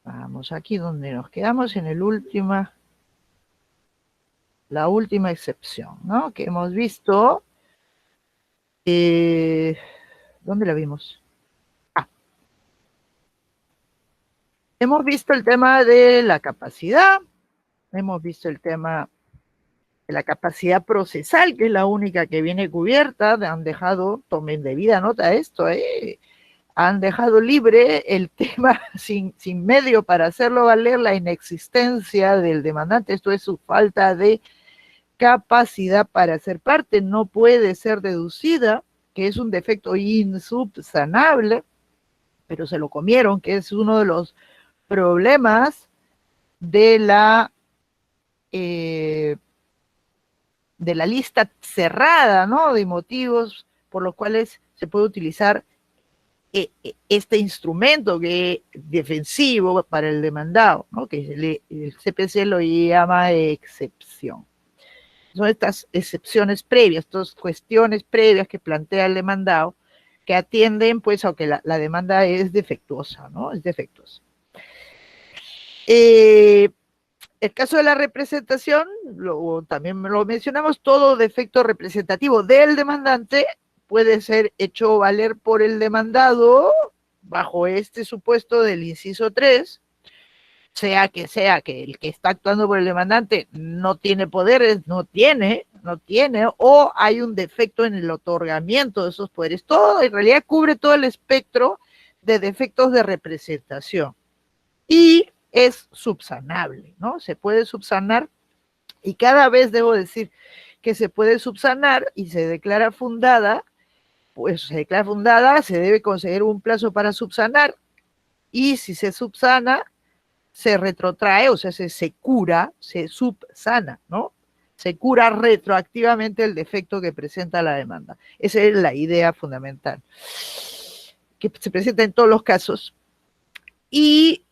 Vamos, aquí donde nos quedamos en la última excepción, ¿no? Que hemos visto. ¿Dónde la vimos? Ah, hemos visto el tema de la capacidad, hemos visto el tema de la capacidad procesal, que es la única que viene cubierta. Han dejado, tomen debida nota de esto, han dejado libre el tema sin medio para hacerlo valer, la inexistencia del demandante, esto es su falta de capacidad para ser parte, no puede ser deducida, que es un defecto insubsanable, pero se lo comieron, que es uno de los problemas de eh, de la lista cerrada, ¿no? De motivos por los cuales se puede utilizar este instrumento que es defensivo para el demandado, ¿no? Que el CPC lo llama excepción. Son estas excepciones previas, estas cuestiones previas que plantea el demandado, que atienden pues a que la demanda es defectuosa, ¿no? Es defectuosa. El caso de la representación, también lo mencionamos, todo defecto representativo del demandante puede ser hecho valer por el demandado bajo este supuesto del inciso 3, sea que el que está actuando por el demandante no tiene poderes, no tiene, o hay un defecto en el otorgamiento de esos poderes. Todo en realidad cubre todo el espectro de defectos de representación. Y es subsanable, ¿no? Se puede subsanar, y cada vez debo decir que se puede subsanar y se declara fundada, pues se declara fundada, se debe conceder un plazo para subsanar, y si se subsana, se retrotrae, o sea, se cura, se subsana, ¿no? Se cura retroactivamente el defecto que presenta la demanda. Esa es la idea fundamental, que se presenta en todos los casos. Y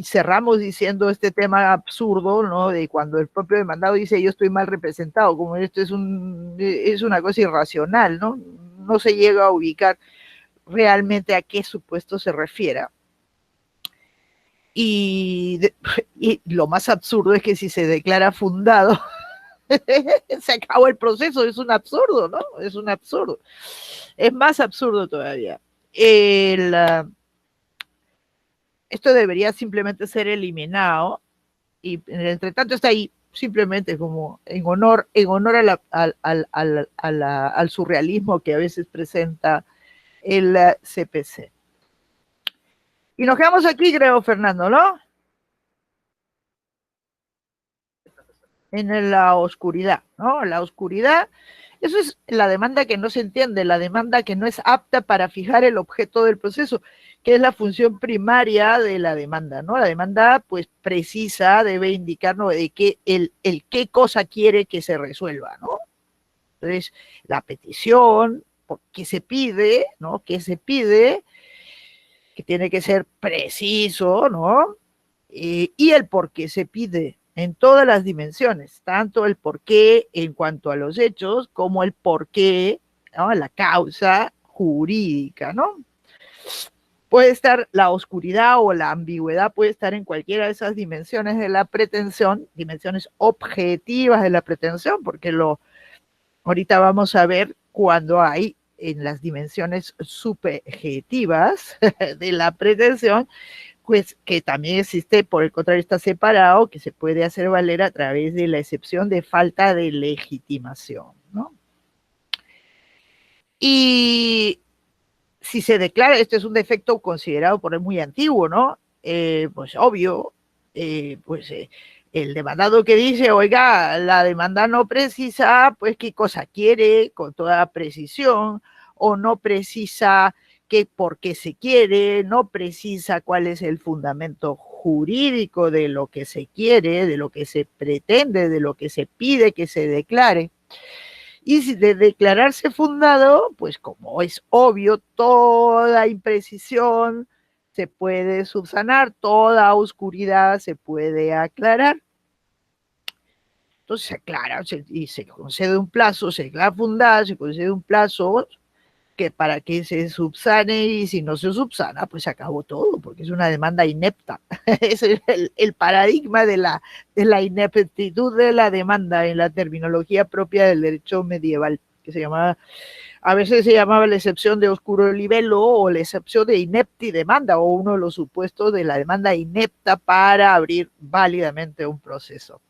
cerramos diciendo este tema absurdo, ¿no? De cuando el propio demandado dice yo estoy mal representado, como esto es una cosa irracional, ¿no? No se llega a ubicar realmente a qué supuesto se refiera. Y, y lo más absurdo es que si se declara fundado, se acabó el proceso, es un absurdo, ¿no? Es un absurdo. Es más absurdo todavía. Esto debería simplemente ser eliminado, y entre tanto está ahí simplemente como en honor al surrealismo que a veces presenta el CPC. Y nos quedamos aquí, creo, Fernando, ¿no? En la oscuridad, ¿no? La oscuridad, eso es la demanda que no se entiende, la demanda que no es apta para fijar el objeto del proceso, que es la función primaria de la demanda, ¿no? La demanda, pues, precisa, debe indicarnos de qué, el qué cosa quiere que se resuelva, ¿no? Entonces, la petición, qué se pide, ¿no? ¿Qué se pide? Que tiene que ser preciso, ¿no? Y el por qué se pide en todas las dimensiones, tanto el por qué en cuanto a los hechos, como el por qué, ¿no? La causa jurídica, ¿no? Puede estar la oscuridad o la ambigüedad, puede estar en cualquiera de esas dimensiones de la pretensión, dimensiones objetivas de la pretensión, porque ahorita vamos a ver cuando hay en las dimensiones subjetivas de la pretensión, pues que también existe, por el contrario, está separado, que se puede hacer valer a través de la excepción de falta de legitimación, ¿no? Y si se declara, esto es un defecto considerado por él muy antiguo, ¿no? Pues obvio, el demandado que dice, oiga, la demanda no precisa, pues qué cosa quiere con toda precisión, o no precisa por qué se quiere, no precisa cuál es el fundamento jurídico de lo que se quiere, de lo que se pretende, de lo que se pide que se declare. Y si de declararse fundado, pues como es obvio, toda imprecisión se puede subsanar, toda oscuridad se puede aclarar. Entonces se aclara y se concede un plazo, se declara fundada, se concede un plazo que para que se subsane, y si no se subsana, pues se acabó todo, porque es una demanda inepta. Es el paradigma de la ineptitud de la demanda en la terminología propia del derecho medieval, que se llamaba, a veces se llamaba la excepción de oscuro libelo o la excepción de inepti demanda, o uno de los supuestos de la demanda inepta para abrir válidamente un proceso.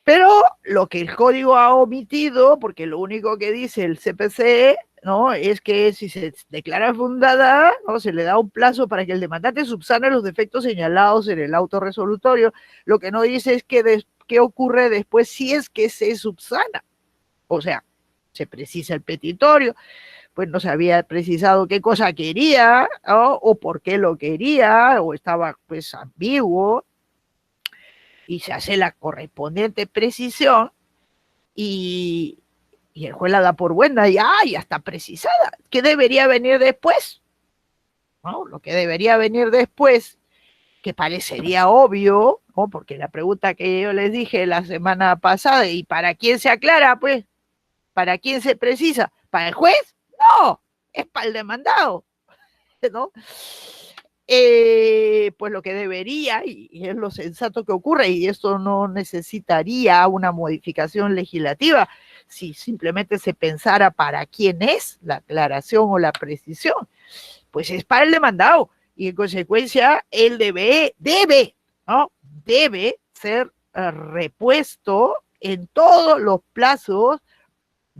Pero lo que el código ha omitido, porque lo único que dice el CPC, ¿no?, es que si se declara fundada, ¿no?, se le da un plazo para que el demandante subsane los defectos señalados en el auto resolutorio. Lo que no dice es qué ocurre después si es que se subsana. O sea, se precisa el petitorio, pues no se había precisado qué cosa quería, ¿no?, o por qué lo quería, o estaba pues ambiguo, y se hace la correspondiente precisión, y el juez la da por buena, y ya está precisada. ¿Qué debería venir después? ¿No? Lo que debería venir después, que parecería obvio, ¿no?, porque la pregunta que yo les dije la semana pasada, ¿y para quién se aclara? Pues, ¿para quién se precisa? ¿Para el juez? No, es para el demandado, ¿no? Pues lo que debería, y es lo sensato que ocurre, y esto no necesitaría una modificación legislativa, si simplemente se pensara para quién es la aclaración o la precisión, pues es para el demandado, y en consecuencia él ¿no?, debe ser repuesto en todos los plazos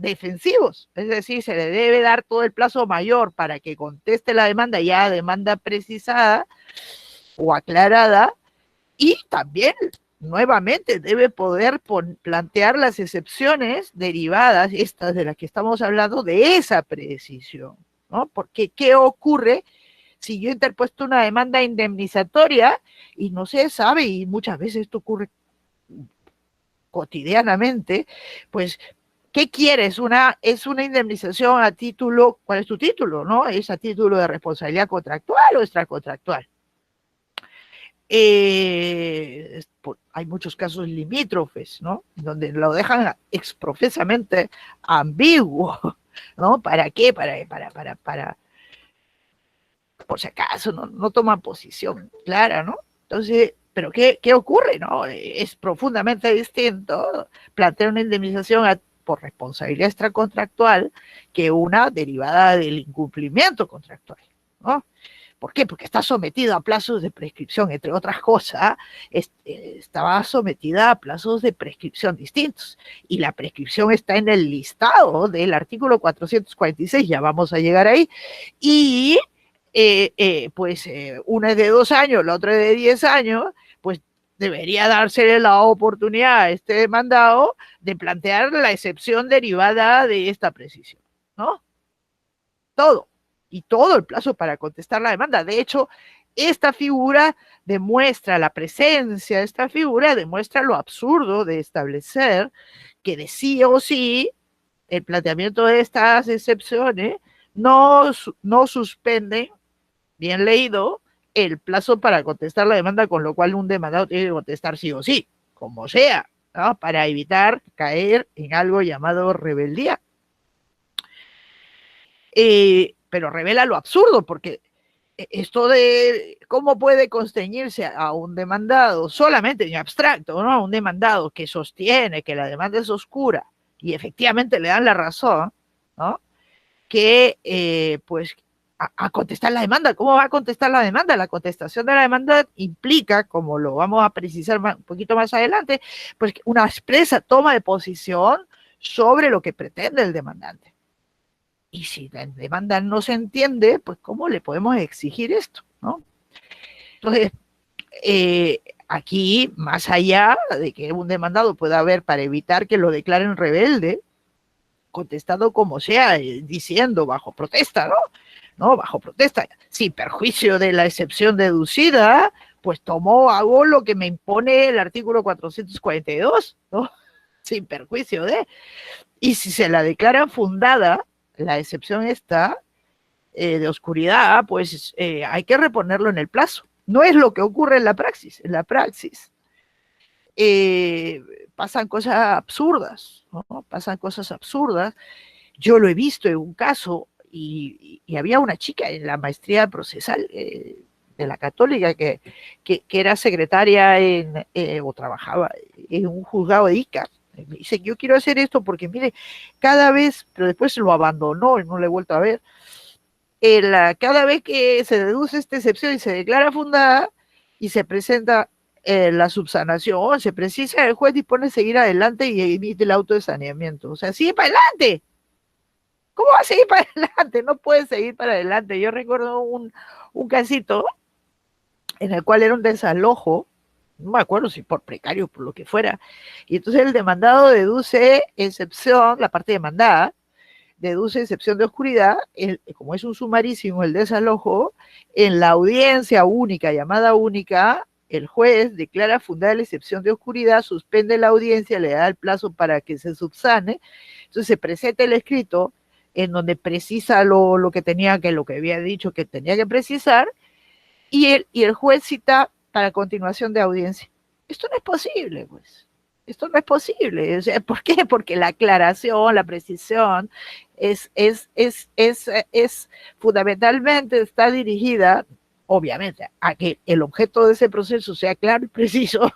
defensivos, es decir, se le debe dar todo el plazo mayor para que conteste la demanda, ya demanda precisada o aclarada, y también nuevamente debe poder plantear las excepciones derivadas, estas de las que estamos hablando, de esa precisión, ¿no? Porque ¿qué ocurre si yo he interpuesto una demanda indemnizatoria y no se sabe, y muchas veces esto ocurre cotidianamente? Pues, ¿qué quieres? Es una indemnización a título, ¿cuál es tu título? ¿No? ¿Es a título de responsabilidad contractual o extracontractual? Hay muchos casos limítrofes, ¿no?, donde lo dejan exprofesamente ambiguo, ¿no? ¿Para qué? Por si acaso, no toman posición clara, ¿no? Entonces, ¿pero qué ocurre, no? Es profundamente distinto plantear una indemnización por responsabilidad extracontractual que una derivada del incumplimiento contractual, ¿no? ¿Por qué? Porque está sometida a plazos de prescripción, entre otras cosas, estaba sometida a plazos de prescripción distintos, y la prescripción está en el listado del artículo 446, ya vamos a llegar ahí, y una es de 2 años, la otra es de 10 años, pues debería dársele la oportunidad a este demandado de plantear la excepción derivada de esta precisión, ¿no? Todo el plazo para contestar la demanda. De hecho, esta figura demuestra, la presencia de esta figura demuestra lo absurdo de establecer que de sí o sí el planteamiento de estas excepciones no suspenden, bien leído, el plazo para contestar la demanda, con lo cual un demandado tiene que contestar sí o sí, como sea, ¿no?, para evitar caer en algo llamado rebeldía. Pero revela lo absurdo, porque esto de cómo puede constreñirse a un demandado solamente en abstracto, ¿no?, a un demandado que sostiene que la demanda es oscura y efectivamente le dan la razón, ¿no?, que pues a contestar la demanda. ¿Cómo va a contestar la demanda? La contestación de la demanda implica, como lo vamos a precisar un poquito más adelante, pues una expresa toma de posición sobre lo que pretende el demandante. Y si la demanda no se entiende, pues ¿cómo le podemos exigir esto, ¿no? Entonces, aquí, más allá de que un demandado pueda haber, para evitar que lo declaren rebelde, contestado como sea, diciendo bajo protesta, ¿no? Bajo protesta, sin perjuicio de la excepción deducida, pues hago lo que me impone el artículo 442, ¿no? Sin perjuicio de. Y si se la declaran fundada, la excepción está de oscuridad, pues hay que reponerlo en el plazo. No es lo que ocurre en la praxis. En la praxis pasan cosas absurdas, ¿no? Pasan cosas absurdas, Yo lo he visto en un caso y había una chica en la maestría procesal de la Católica que era secretaria o trabajaba en un juzgado de Ica. Me dice, yo quiero hacer esto porque, mire, cada vez, pero después lo abandonó y no lo he vuelto a ver, cada vez que se deduce esta excepción y se declara fundada y se presenta la subsanación, se precisa, el juez dispone seguir adelante y emite el auto de saneamiento. O sea, sigue para adelante. ¿Cómo va a seguir para adelante? No puede seguir para adelante. Yo recuerdo un casito en el cual era un desalojo, no me acuerdo si por precario o por lo que fuera, y entonces el demandado deduce excepción, la parte demandada, deduce excepción de oscuridad, como es un sumarísimo el desalojo, en la audiencia única, llamada única, el juez declara fundada la excepción de oscuridad, suspende la audiencia, le da el plazo para que se subsane, entonces se presenta el escrito en donde precisa lo que tenía lo que había dicho que tenía que precisar, y el juez cita para continuación de audiencia. Esto no es posible, pues. Esto no es posible. O sea, ¿por qué? Porque la aclaración, la precisión es fundamentalmente está dirigida, obviamente, a que el objeto de ese proceso sea claro y preciso.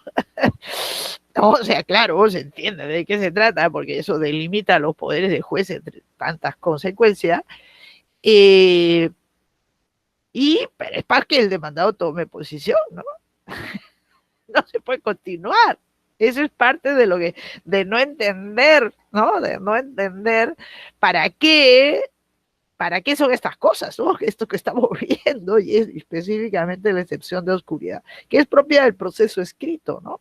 O sea, claro, se entiende de qué se trata, porque eso delimita los poderes del juez entre tantas consecuencias. Eh, pero es para que el demandado tome posición, ¿no? No se puede continuar. Eso es parte de de no entender, ¿no? De no entender para qué son estas cosas, ¿no? Esto que estamos viendo y es específicamente la excepción de oscuridad, que es propia del proceso escrito, ¿no?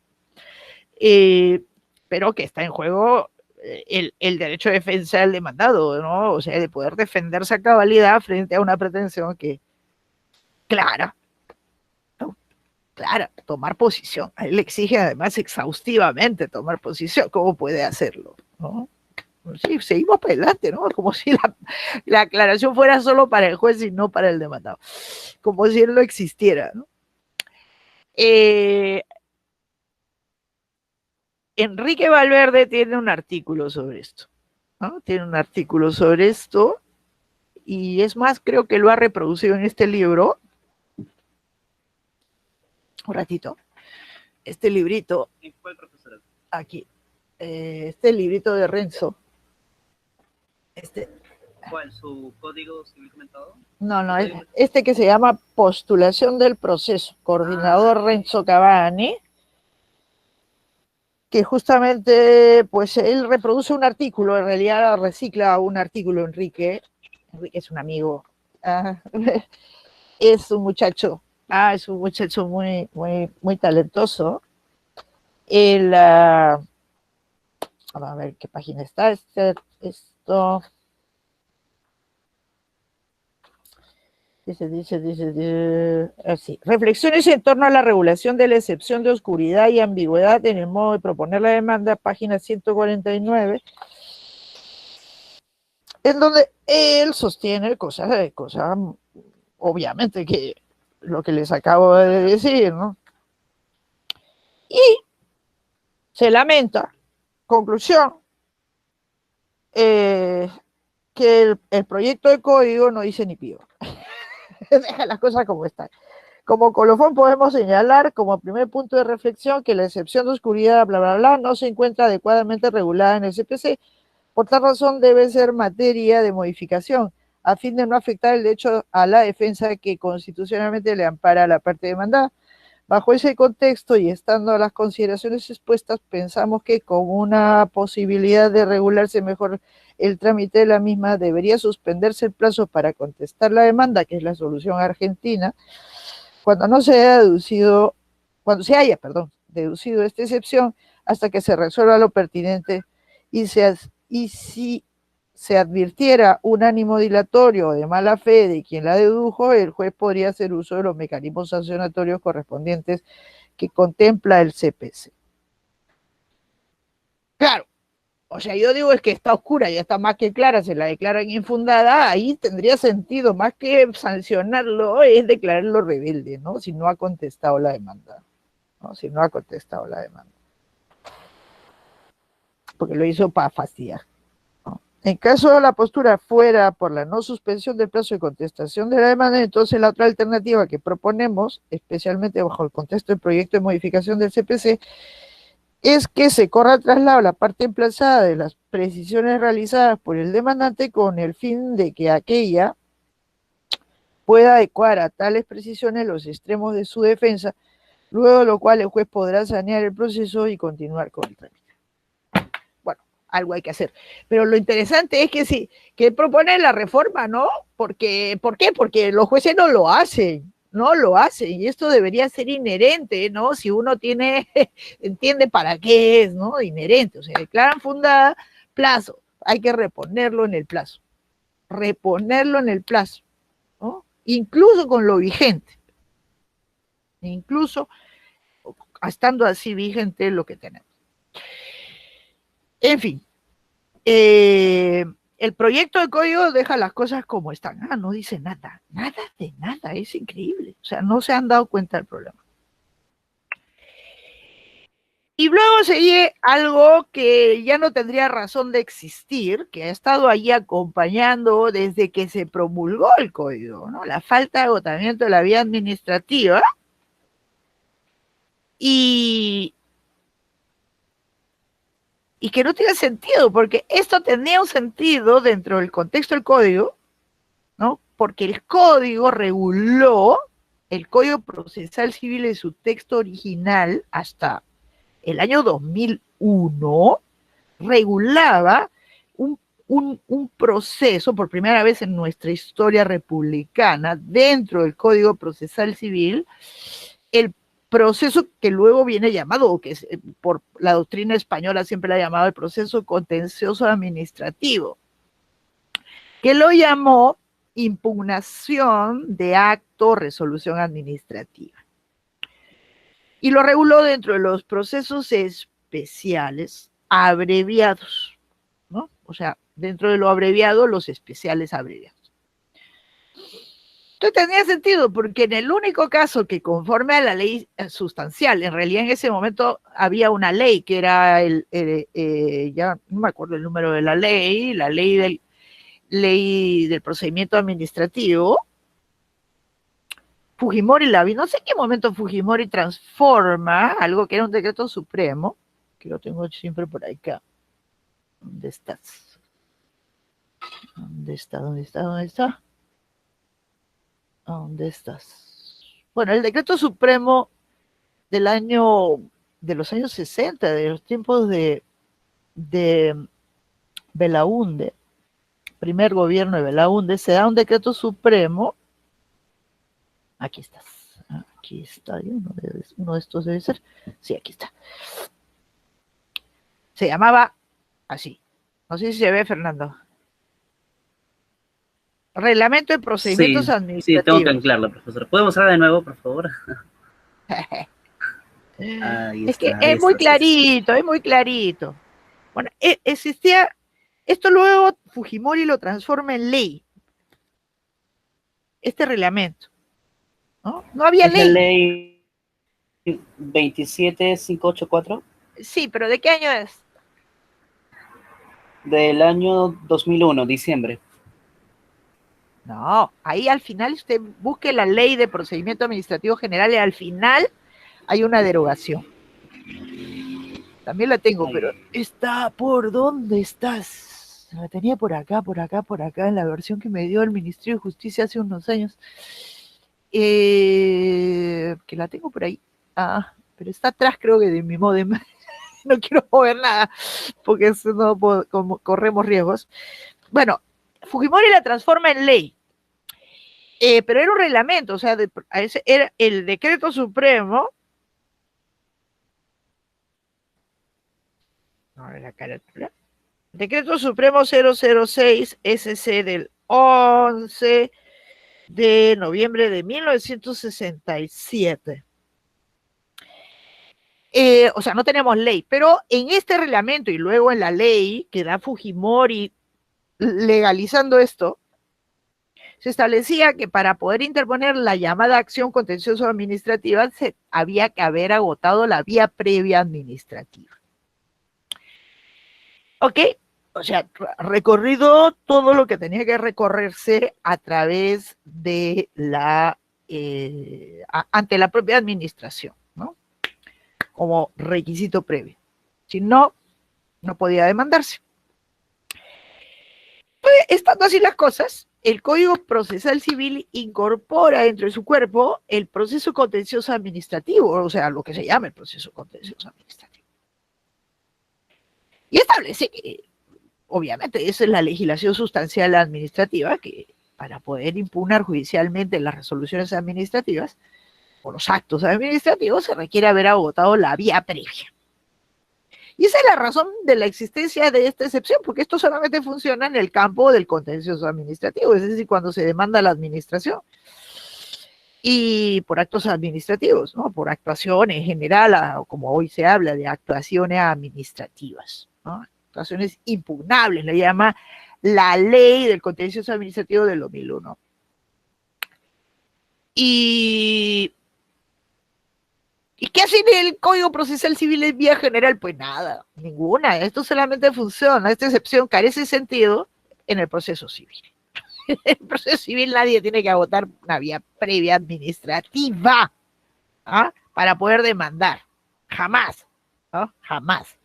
Pero que está en juego el derecho de defensa del demandado, ¿no? O sea, de poder defenderse a cabalidad frente a una pretensión que clara, ¿no? Clara, tomar posición. A él le exige además exhaustivamente tomar posición. ¿Cómo puede hacerlo? ¿No? Sí, seguimos para adelante, ¿no? Como si la aclaración fuera solo para el juez y no para el demandado. Como si él no existiera, ¿no? Enrique Valverde tiene un artículo sobre esto, ¿no? Tiene un artículo sobre esto y es más, creo que lo ha reproducido en este libro. Un ratito. Este librito. Aquí. Este librito de Renzo. ¿Cuál? ¿Su código civil comentado? No, este que se llama Postulación del Proceso, coordinador Renzo Cavani, que justamente, pues él reproduce un artículo, en realidad recicla un artículo, Enrique es un amigo, es un muchacho muy, muy, muy talentoso. Vamos a ver qué página está, esto... Dice, así. Reflexiones en torno a la regulación de la excepción de oscuridad y ambigüedad en el modo de proponer la demanda, página 149, en donde él sostiene cosas, obviamente, que lo que les acabo de decir, ¿no? Y se lamenta, conclusión, que el proyecto de código no dice ni pío. Deja las cosas como están. Como colofón podemos señalar como primer punto de reflexión que la excepción de oscuridad, bla, bla, bla, no se encuentra adecuadamente regulada en el CPC. Por tal razón debe ser materia de modificación a fin de no afectar el derecho a la defensa que constitucionalmente le ampara a la parte demandada. Bajo ese contexto y estando a las consideraciones expuestas, pensamos que con una posibilidad de regularse mejor el trámite de la misma, debería suspenderse el plazo para contestar la demanda, que es la solución argentina, cuando se haya deducido esta excepción hasta que se resuelva lo pertinente y si se advirtiera un ánimo dilatorio o de mala fe de quien la dedujo, el juez podría hacer uso de los mecanismos sancionatorios correspondientes que contempla el CPC. Claro, o sea, yo digo es que está oscura, ya está más que clara, se la declaran infundada, ahí tendría sentido, más que sancionarlo, es declararlo rebelde, ¿no? Si no ha contestado la demanda, ¿no? Si no ha contestado la demanda. Porque lo hizo para fastidiar, ¿no? En caso de la postura fuera por la no suspensión del plazo de contestación de la demanda, entonces la otra alternativa que proponemos, especialmente bajo el contexto del proyecto de modificación del CPC, es que se corra al traslado la parte emplazada de las precisiones realizadas por el demandante con el fin de que aquella pueda adecuar a tales precisiones los extremos de su defensa, luego de lo cual el juez podrá sanear el proceso y continuar con el trámite. Bueno, algo hay que hacer. Pero lo interesante es que sí, que propone la reforma, ¿no? Porque, ¿por qué? Porque los jueces no lo hacen. No lo hacen, y esto debería ser inherente, ¿no? Si uno tiene, entiende para qué es, ¿no? Inherente, o sea, declaran fundada, plazo, hay que reponerlo en el plazo, reponerlo en el plazo, ¿no? Incluso con lo vigente, incluso estando así vigente lo que tenemos. En fin, el proyecto de código deja las cosas como están. No dice nada, nada de nada, es increíble. O sea, no se han dado cuenta del problema. Y luego sigue algo que ya no tendría razón de existir, que ha estado ahí acompañando desde que se promulgó el código, ¿no? La falta de agotamiento de la vía administrativa y que no tiene sentido, porque esto tenía un sentido dentro del contexto del código, ¿no? Porque el código reguló, el Código Procesal Civil en su texto original hasta el año 2001, regulaba un proceso, por primera vez en nuestra historia republicana, dentro del Código Procesal Civil, el proceso que luego viene llamado, o que por la doctrina española siempre la ha llamado el proceso contencioso administrativo, que lo llamó impugnación de acto o resolución administrativa. Y lo reguló dentro de los procesos especiales abreviados, ¿no? O sea, dentro de lo abreviado, los especiales abreviados. Entonces tenía sentido, porque en el único caso que conforme a la ley sustancial, en realidad en ese momento había una ley que era ya no me acuerdo el número de la ley del procedimiento administrativo. Fujimori la vi, no sé en qué momento Fujimori transforma algo que era un decreto supremo, que lo tengo siempre por acá. ¿Dónde estás? ¿Dónde está? ¿Dónde está? ¿Dónde está? ¿Dónde estás? Bueno, el decreto supremo del año, de los años 60, de los tiempos de Belaúnde, primer gobierno de Belaúnde, se da un decreto supremo. Aquí estás. Aquí está. Uno de estos debe ser. Sí, aquí está. Se llamaba así. No sé si se ve, Fernando. Reglamento de procedimientos administrativos. Sí, tengo que anclarlo, profesor. ¿Podemos hablar de nuevo, por favor? Es que es muy clarito, es muy clarito. Bueno, existía, esto luego Fujimori lo transforma en ley, este reglamento, ¿no? No había ¿Es ley. la ley 27584? Sí, pero ¿de qué año es? Del año 2001, diciembre. No, ahí al final usted busque la ley de procedimiento administrativo general y al final hay una derogación. También la tengo, pero está, ¿por dónde estás? La tenía por acá, en la versión que me dio el Ministerio de Justicia hace unos años. Que la tengo por ahí. Pero está atrás, creo que de mi modem. No quiero mover nada, porque no corremos riesgos. Bueno, Fujimori la transforma en ley. Pero era un reglamento, o sea, era el decreto supremo. No, era carátula. Decreto Supremo 006 SC del 11 de noviembre de 1967. O sea, no tenemos ley, pero en este reglamento y luego en la ley que da Fujimori legalizando esto, se establecía que para poder interponer la llamada acción contencioso administrativa había que haber agotado la vía previa administrativa. ¿Ok? o sea, recorrido todo lo que tenía que recorrerse a través de ante la propia administración, ¿no? Como requisito previo. Si no, no podía demandarse. Pues, estando así las cosas, el Código Procesal Civil incorpora dentro de su cuerpo el proceso contencioso administrativo, o sea, lo que se llama el proceso contencioso administrativo. Y establece que, obviamente, esa es la legislación sustancial administrativa, que para poder impugnar judicialmente las resoluciones administrativas o los actos administrativos se requiere haber agotado la vía previa. Y esa es la razón de la existencia de esta excepción, porque esto solamente funciona en el campo del contencioso administrativo, es decir, cuando se demanda a la administración y por actos administrativos, ¿no? Por actuaciones en general, como hoy se habla de actuaciones administrativas, ¿no? Actuaciones impugnables, le llama la ley del contencioso administrativo del 2001. ¿Y qué hace el Código Procesal Civil en vía general? Pues nada, ninguna. Esto solamente funciona, esta excepción carece de sentido en el proceso civil. En el proceso civil nadie tiene que agotar una vía previa administrativa, ¿ah?, para poder demandar. Jamás, ¿no? Jamás.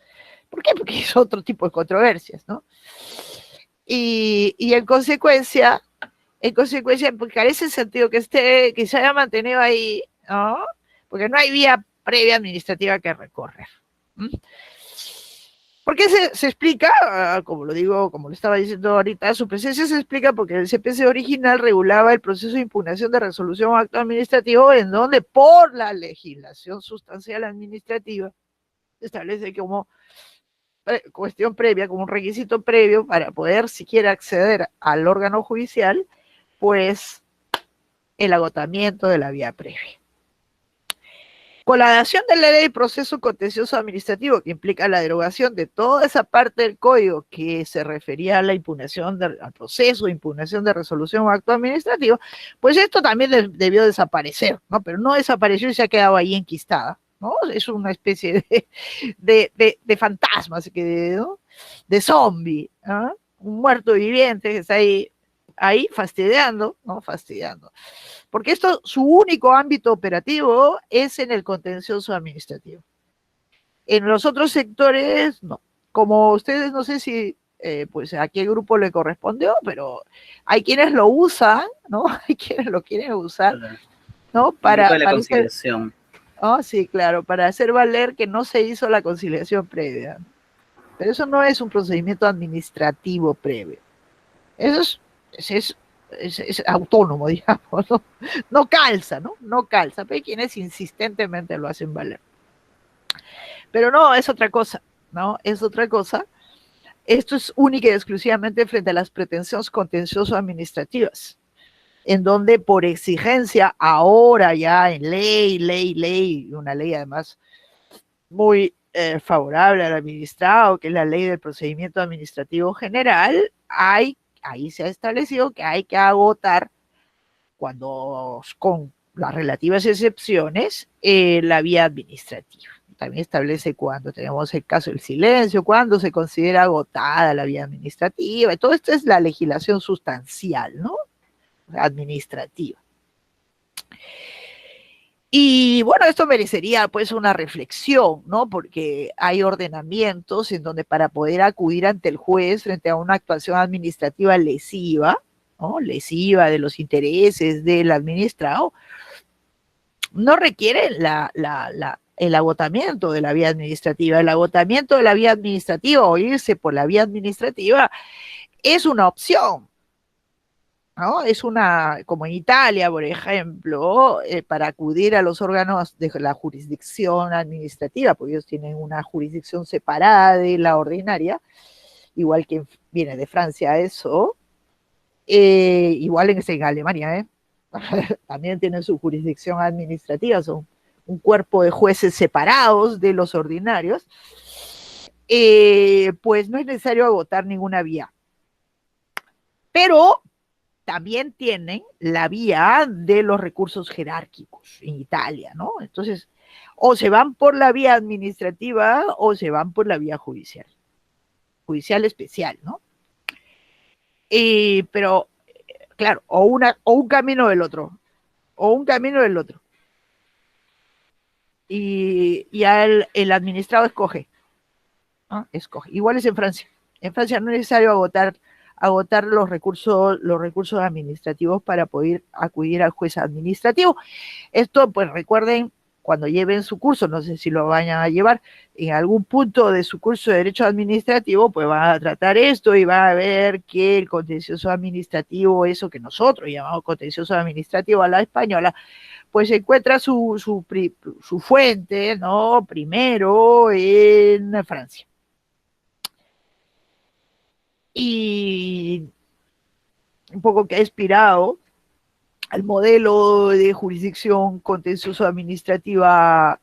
¿Por qué? Porque es otro tipo de controversias, ¿no? Y en consecuencia, pues carece de sentido que se haya mantenido ahí, ¿no? Porque no hay vía previa administrativa que recorrer. ¿Por qué se explica? Como lo digo, como lo estaba diciendo ahorita, su presencia se explica porque el CPC original regulaba el proceso de impugnación de resolución o acto administrativo, en donde por la legislación sustancial administrativa establece como cuestión previa, como un requisito previo para poder siquiera acceder al órgano judicial, pues el agotamiento de la vía previa. Con la dación de la ley de proceso contencioso administrativo, que implica la derogación de toda esa parte del código que se refería a la impugnación, al proceso de impugnación de resolución o acto administrativo, pues esto también debió desaparecer, ¿no? Pero no desapareció y se ha quedado ahí enquistada, ¿no? Es una especie de fantasma, ¿no? De zombie, ¿no? Un muerto viviente que está ahí fastidiando, ¿no? Fastidiando. Porque esto, su único ámbito operativo es en el contencioso administrativo. En los otros sectores, no. Como ustedes, no sé si pues a qué grupo le correspondió, pero hay quienes lo usan, ¿no? Hay quienes lo quieren usar, ¿no? Para la conciliación. Oh, sí, claro, para hacer valer que no se hizo la conciliación previa. Pero eso no es un procedimiento administrativo previo. Eso es autónomo, digamos, ¿no? No calza, ¿no? No calza, pero hay quienes insistentemente lo hacen valer. Pero no, es otra cosa, ¿no? Es otra cosa. Esto es única y exclusivamente frente a las pretensiones contencioso-administrativas, en donde por exigencia, ahora ya en ley, una ley además muy favorable al administrado, que es la ley del procedimiento administrativo general, ahí se ha establecido que hay que agotar, con las relativas excepciones, la vía administrativa. También establece cuando tenemos el caso del silencio, cuando se considera agotada la vía administrativa, y todo esto es la legislación sustancial, ¿no? Administrativa. Y bueno, esto merecería pues una reflexión, ¿no? Porque hay ordenamientos en donde para poder acudir ante el juez frente a una actuación administrativa lesiva, ¿no? Lesiva de los intereses del administrado, no requiere el agotamiento de la vía administrativa. El agotamiento de la vía administrativa o irse por la vía administrativa es una opción, ¿no? Es como en Italia, por ejemplo, para acudir a los órganos de la jurisdicción administrativa, porque ellos tienen una jurisdicción separada de la ordinaria, igual que viene de Francia eso, igual en Alemania, también tienen su jurisdicción administrativa, son un cuerpo de jueces separados de los ordinarios, pues no es necesario agotar ninguna vía. Pero también tienen la vía de los recursos jerárquicos en Italia, ¿no? Entonces, o se van por la vía administrativa o se van por la vía judicial. judicial especial, ¿no? Pero, claro, o un camino del otro, o un camino del otro. Y ya el administrado escoge, ¿no? Escoge. Igual es en Francia. En Francia no es necesario agotar los recursos administrativos para poder acudir al juez administrativo. Esto, pues recuerden, cuando lleven su curso, no sé si lo vayan a llevar, en algún punto de su curso de Derecho Administrativo, pues van a tratar esto y van a ver que el contencioso administrativo, eso que nosotros llamamos contencioso administrativo a la española, pues encuentra su fuente, ¿no? Primero en Francia. Y un poco que ha inspirado al modelo de jurisdicción contencioso administrativa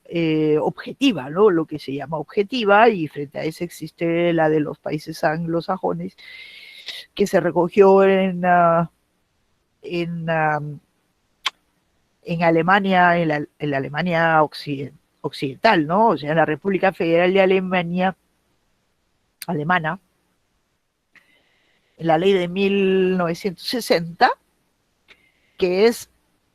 objetiva, ¿no? Lo que se llama objetiva, y frente a eso existe la de los países anglosajones, que se recogió en, uh, en Alemania, en la Alemania occidental, ¿no? O sea, en la República Federal de Alemania, alemana, en la ley de 1960, que es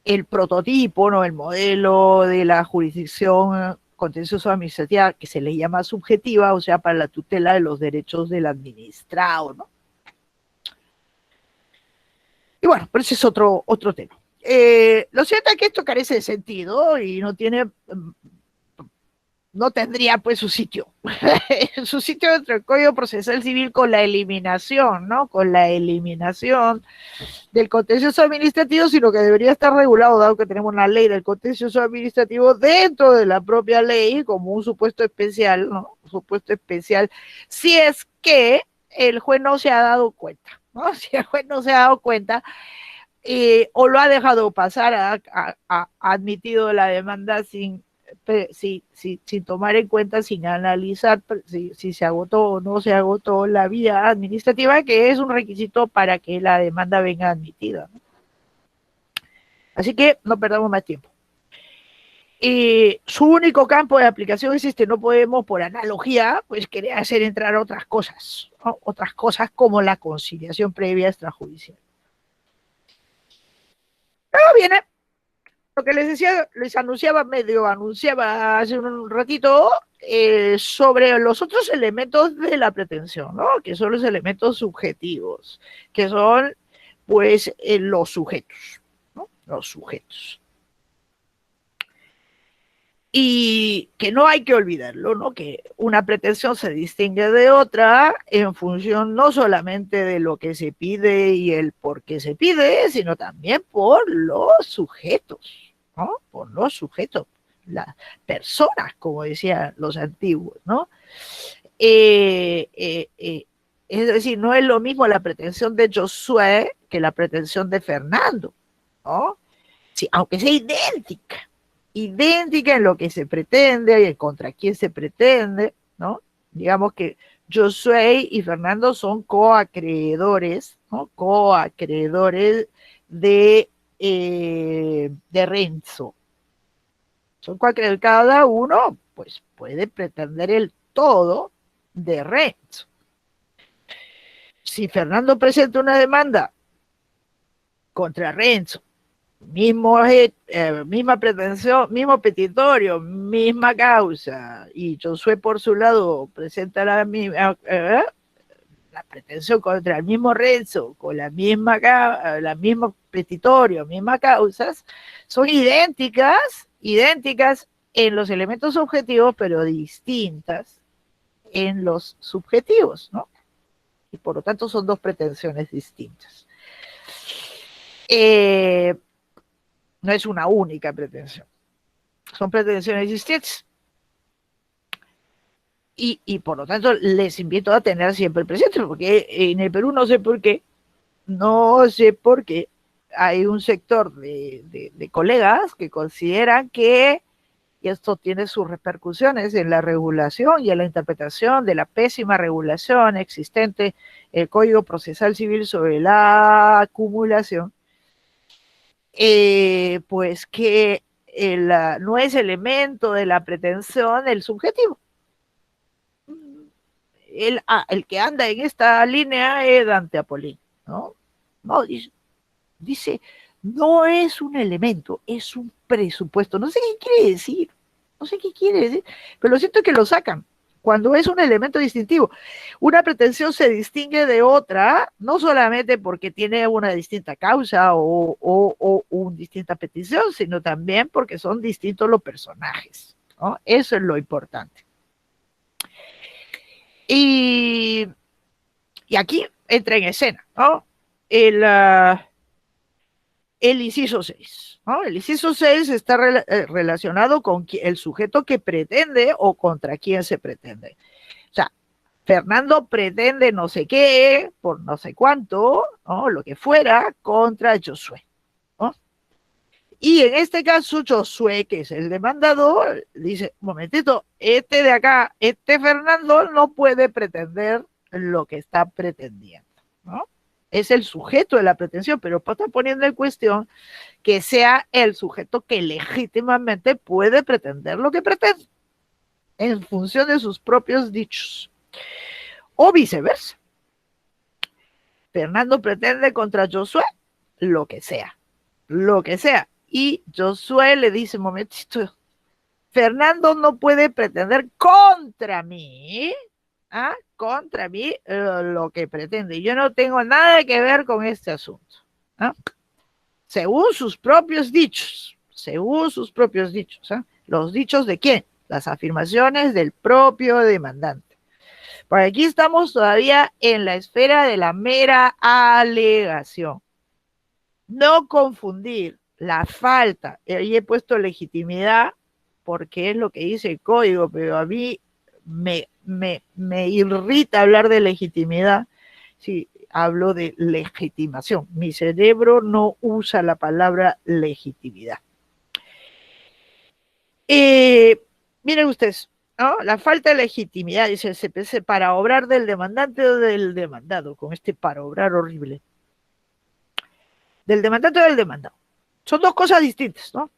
el prototipo, ¿no? El modelo de la jurisdicción contencioso administrativa, que se le llama subjetiva, o sea, para la tutela de los derechos del administrado, ¿no? Y bueno, pero ese es otro tema. Lo cierto es que esto carece de sentido y no tendría pues su sitio. Su sitio dentro del Código Procesal Civil con la eliminación, ¿no? Con la eliminación del contencioso administrativo, sino que debería estar regulado, dado que tenemos una ley del contencioso administrativo dentro de la propia ley, como un supuesto especial, ¿no? Un supuesto especial, si es que el juez no se ha dado cuenta, ¿no? Si el juez no se ha dado cuenta, o lo ha dejado pasar, ha admitido la demanda sin tomar en cuenta, sin analizar si se agotó o no se agotó la vía administrativa, que es un requisito para que la demanda venga admitida, ¿no? Así que no perdamos más tiempo. Su único campo de aplicación es este, no podemos por analogía pues querer hacer entrar otras cosas, ¿no? Otras cosas como la conciliación previa extrajudicial. Luego viene lo que les decía, anunciaba hace un ratito, sobre los otros elementos de la pretensión, ¿no? Que son los elementos subjetivos, que son, pues, los sujetos, ¿no? Los sujetos. Y que no hay que olvidarlo, ¿no? Que una pretensión se distingue de otra en función no solamente de lo que se pide y el por qué se pide, sino también por los sujetos, ¿no? Por los sujetos, las personas, como decían los antiguos, ¿no? Es decir, no es lo mismo la pretensión de Josué que la pretensión de Fernando, ¿no? Sí, aunque sea idéntica en lo que se pretende y contra quién se pretende, ¿no? Digamos que Josué y Fernando son coacreedores, ¿no? Coacreedores de Renzo. Son coacreedores, cada uno pues puede pretender el todo de Renzo. Si Fernando presenta una demanda contra Renzo, misma pretensión, mismo petitorio, misma causa, y Josué por su lado presenta la pretensión contra el mismo Renzo, con la misma petitorio, mismas causas, son idénticas en los elementos objetivos, pero distintas en los subjetivos, ¿no? Y por lo tanto son dos pretensiones distintas. No es una única pretensión, son pretensiones distintas. Y por lo tanto les invito a tener siempre presente, porque en el Perú no sé por qué, hay un sector de colegas que consideran que, y esto tiene sus repercusiones en la regulación y en la interpretación de la pésima regulación existente, el Código Procesal Civil sobre la acumulación, pues que no es elemento de la pretensión el subjetivo. el que anda en esta línea es Dante Apolín, ¿no? No, dice, no es un elemento, es un presupuesto. No sé qué quiere decir, no sé qué quiere decir, pero lo cierto es que lo sacan cuando es un elemento distintivo. Una pretensión se distingue de otra, no solamente porque tiene una distinta causa o una distinta petición, sino también porque son distintos los personajes, ¿no? Eso es lo importante. Y aquí entra en escena, ¿no? El inciso 6, ¿no? El inciso 6 está relacionado con el sujeto que pretende o contra quién se pretende. O sea, Fernando pretende no sé qué, por no sé cuánto, ¿no? Lo que fuera, contra Josué, ¿no? Y en este caso, Josué, que es el demandador, dice, un momentito, este de acá, este Fernando no puede pretender lo que está pretendiendo, ¿no? Es el sujeto de la pretensión, pero está poniendo en cuestión que sea el sujeto que legítimamente puede pretender lo que pretende, en función de sus propios dichos. O viceversa. Fernando pretende contra Josué lo que sea, lo que sea. Y Josué le dice, momentito, Fernando no puede pretender contra mí, ¿ah? Contra mí lo que pretende. Yo no tengo nada que ver con este asunto, ¿ah? Según sus propios dichos, según sus propios dichos, ¿ah? ¿Los dichos de quién? Las afirmaciones del propio demandante. Por aquí estamos todavía en la esfera de la mera alegación. No confundir la falta, y he puesto legitimidad porque es lo que dice el código, pero a mí me irrita hablar de legitimidad si hablo de legitimación. Mi cerebro no usa la palabra legitimidad. Miren ustedes, ¿no? La falta de legitimidad, dice el CPC, para obrar del demandante o del demandado, con este para obrar horrible. Del demandante o del demandado. Son dos cosas distintas, ¿no?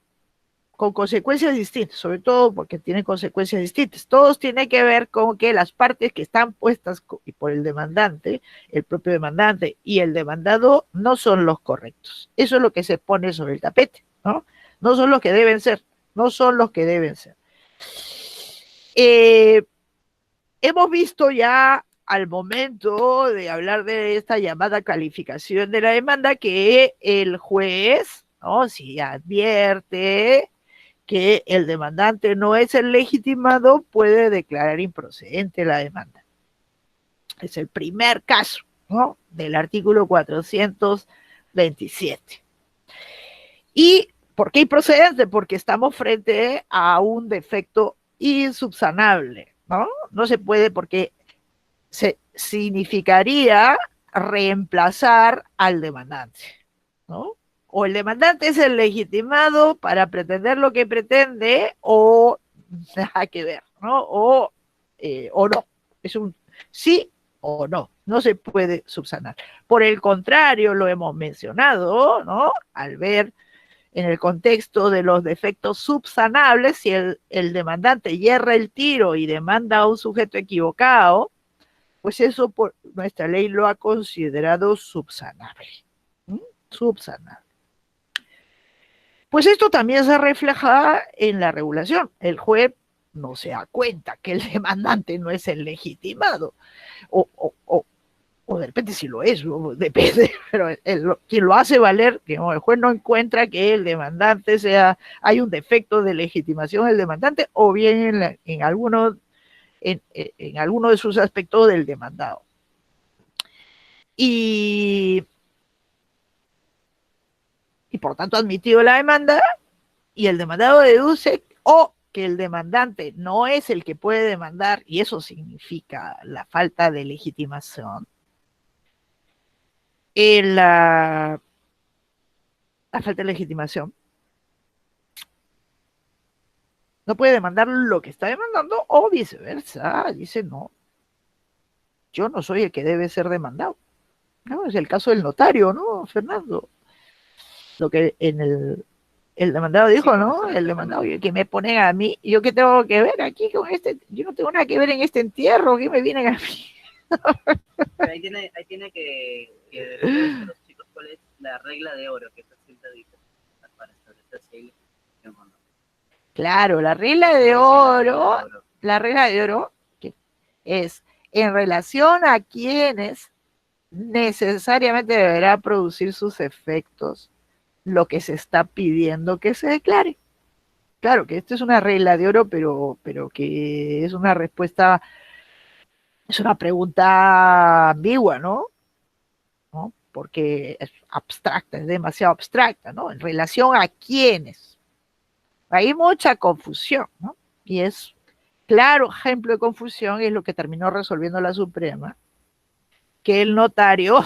Con consecuencias distintas, sobre todo porque tienen consecuencias distintas. Todos tienen que ver con que las partes que están puestas por el demandante, el propio demandante y el demandado no son los correctos. Eso es lo que se pone sobre el tapete, ¿no? No son los que deben ser, no son los que deben ser. Hemos visto ya al momento de hablar de esta llamada calificación de la demanda que el juez, ¿no? Si advierte que el demandante no es el legitimado, puede declarar improcedente la demanda. Es el primer caso, ¿no? Del artículo 427. ¿Y por qué improcedente? Porque estamos frente a un defecto insubsanable, ¿no? No se puede porque significaría reemplazar al demandante, ¿no? O el demandante es el legitimado para pretender lo que pretende o nada que ver, ¿no? O no. Es un sí o no. No se puede subsanar. Por el contrario, lo hemos mencionado, ¿no? Al ver en el contexto de los defectos subsanables, si el demandante hierra el tiro y demanda a un sujeto equivocado, pues eso por nuestra ley lo ha considerado subsanable. Subsanable. Pues esto también se refleja en la regulación. El juez no se da cuenta que el demandante no es el legitimado. O de repente sí lo es, depende, pero quien lo hace valer, que el juez no encuentra que el demandante hay un defecto de legitimación del demandante, o bien en alguno de sus aspectos del demandado. Y por tanto admitido la demanda, y el demandado deduce o que el demandante no es el que puede demandar, y eso significa la falta de legitimación, la falta de legitimación, no puede demandar lo que está demandando, o viceversa, dice no, yo no soy el que debe ser demandado. No, es el caso del notario, ¿no, Fernando? Lo que en El demandado dijo, Sí, ¿no? profesora, El demandado, exactamente. que me ponen a mí, ¿yo qué tengo que ver aquí con este? Yo no tengo nada que ver en este entierro, ¿qué me vienen a mí? Pero ahí tiene que decirles a los chicos cuál es la regla de oro que siempre dice para establecer si hay legislación o no. Claro, ¿Qué dice la regla de oro? la regla de oro, que es en relación a quienes necesariamente deberá producir sus efectos lo que se está pidiendo que se declare. Claro que esto es una regla de oro, pero que es una respuesta, es una pregunta ambigua, ¿no? ¿No? Porque es abstracta, es demasiado abstracta, ¿no? En relación a quiénes. Hay mucha confusión, ¿no? Y es claro ejemplo de confusión es lo que terminó resolviendo la Suprema, que el notario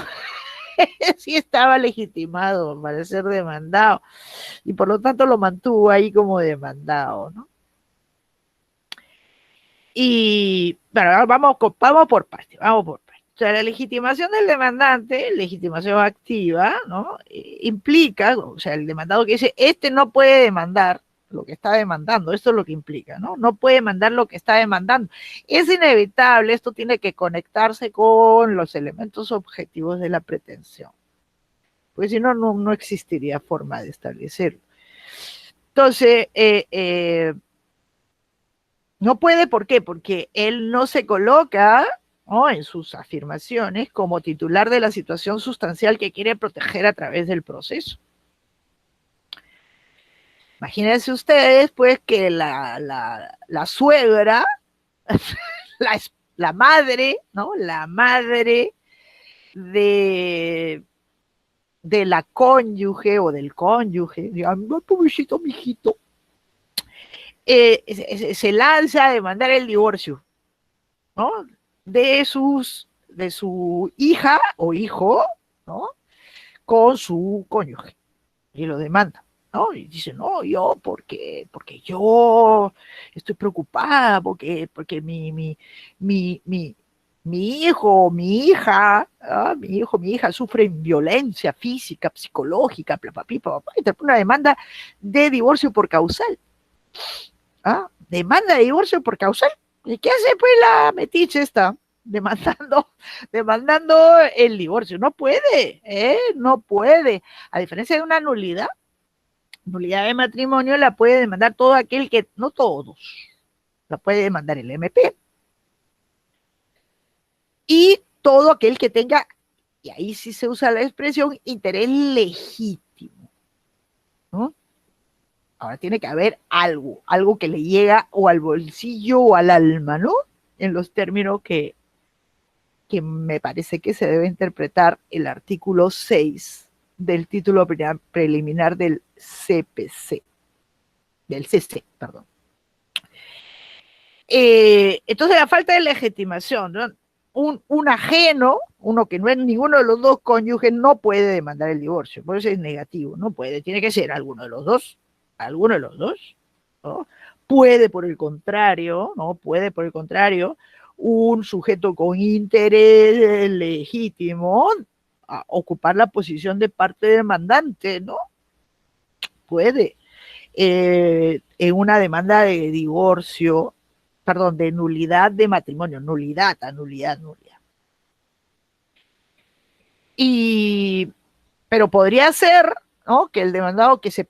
sí estaba legitimado para ser demandado y por lo tanto lo mantuvo ahí como demandado, ¿no? Y bueno, vamos por partes, vamos por partes. O sea, la legitimación del demandante, legitimación activa, ¿no? Implica, o sea, el demandado que dice, este no puede demandar lo que está demandando, esto es lo que implica, ¿no? No puede demandar lo que está demandando. Es inevitable, esto tiene que conectarse con los elementos objetivos de la pretensión, pues si no, no existiría forma de establecerlo. Entonces, no puede, ¿por qué? Porque él no se coloca, ¿no?, en sus afirmaciones como titular de la situación sustancial que quiere proteger a través del proceso. Imagínense ustedes, pues, que la suegra, la, la madre, ¿no? La madre de, de la cónyuge o del cónyuge, digan, no, pobrecito, mijito, se lanza a demandar el divorcio, ¿no? De su hija o hijo, ¿no? Con su cónyuge y lo demanda, ¿no? Y dice, no, yo, porque yo estoy preocupada, porque mi hijo, mi hija, ¿ah? Mi hijo, mi hija sufren violencia física, psicológica, y te pone una demanda de divorcio por causal, ¿ah? Demanda de divorcio por causal. ¿Y qué hace pues la metiche esta? Demandando, demandando el divorcio. No puede, no puede. A diferencia de una nulidad, nulidad de matrimonio la puede demandar todo aquel que, no todos, la puede demandar el MP. Y todo aquel que tenga, y ahí sí se usa la expresión, interés legítimo, ¿no? Ahora tiene que haber algo, algo que le llega o al bolsillo o al alma, ¿no? En los términos que me parece que se debe interpretar el artículo 6 del título preliminar del CPC, del CC, perdón. Entonces la falta de legitimación, ¿no? Un ajeno, uno que no es ninguno de los dos cónyuges, no puede demandar el divorcio, por eso es negativo, no puede, tiene que ser alguno de los dos, ¿no? Puede por el contrario, ¿no? Puede por el contrario, un sujeto con interés legítimo a ocupar la posición de parte demandante, ¿no? Puede. En una demanda de divorcio, perdón, de nulidad de matrimonio, nulidad, nulidad, nulidad. Y, pero podría ser, ¿no?, que el demandado que se,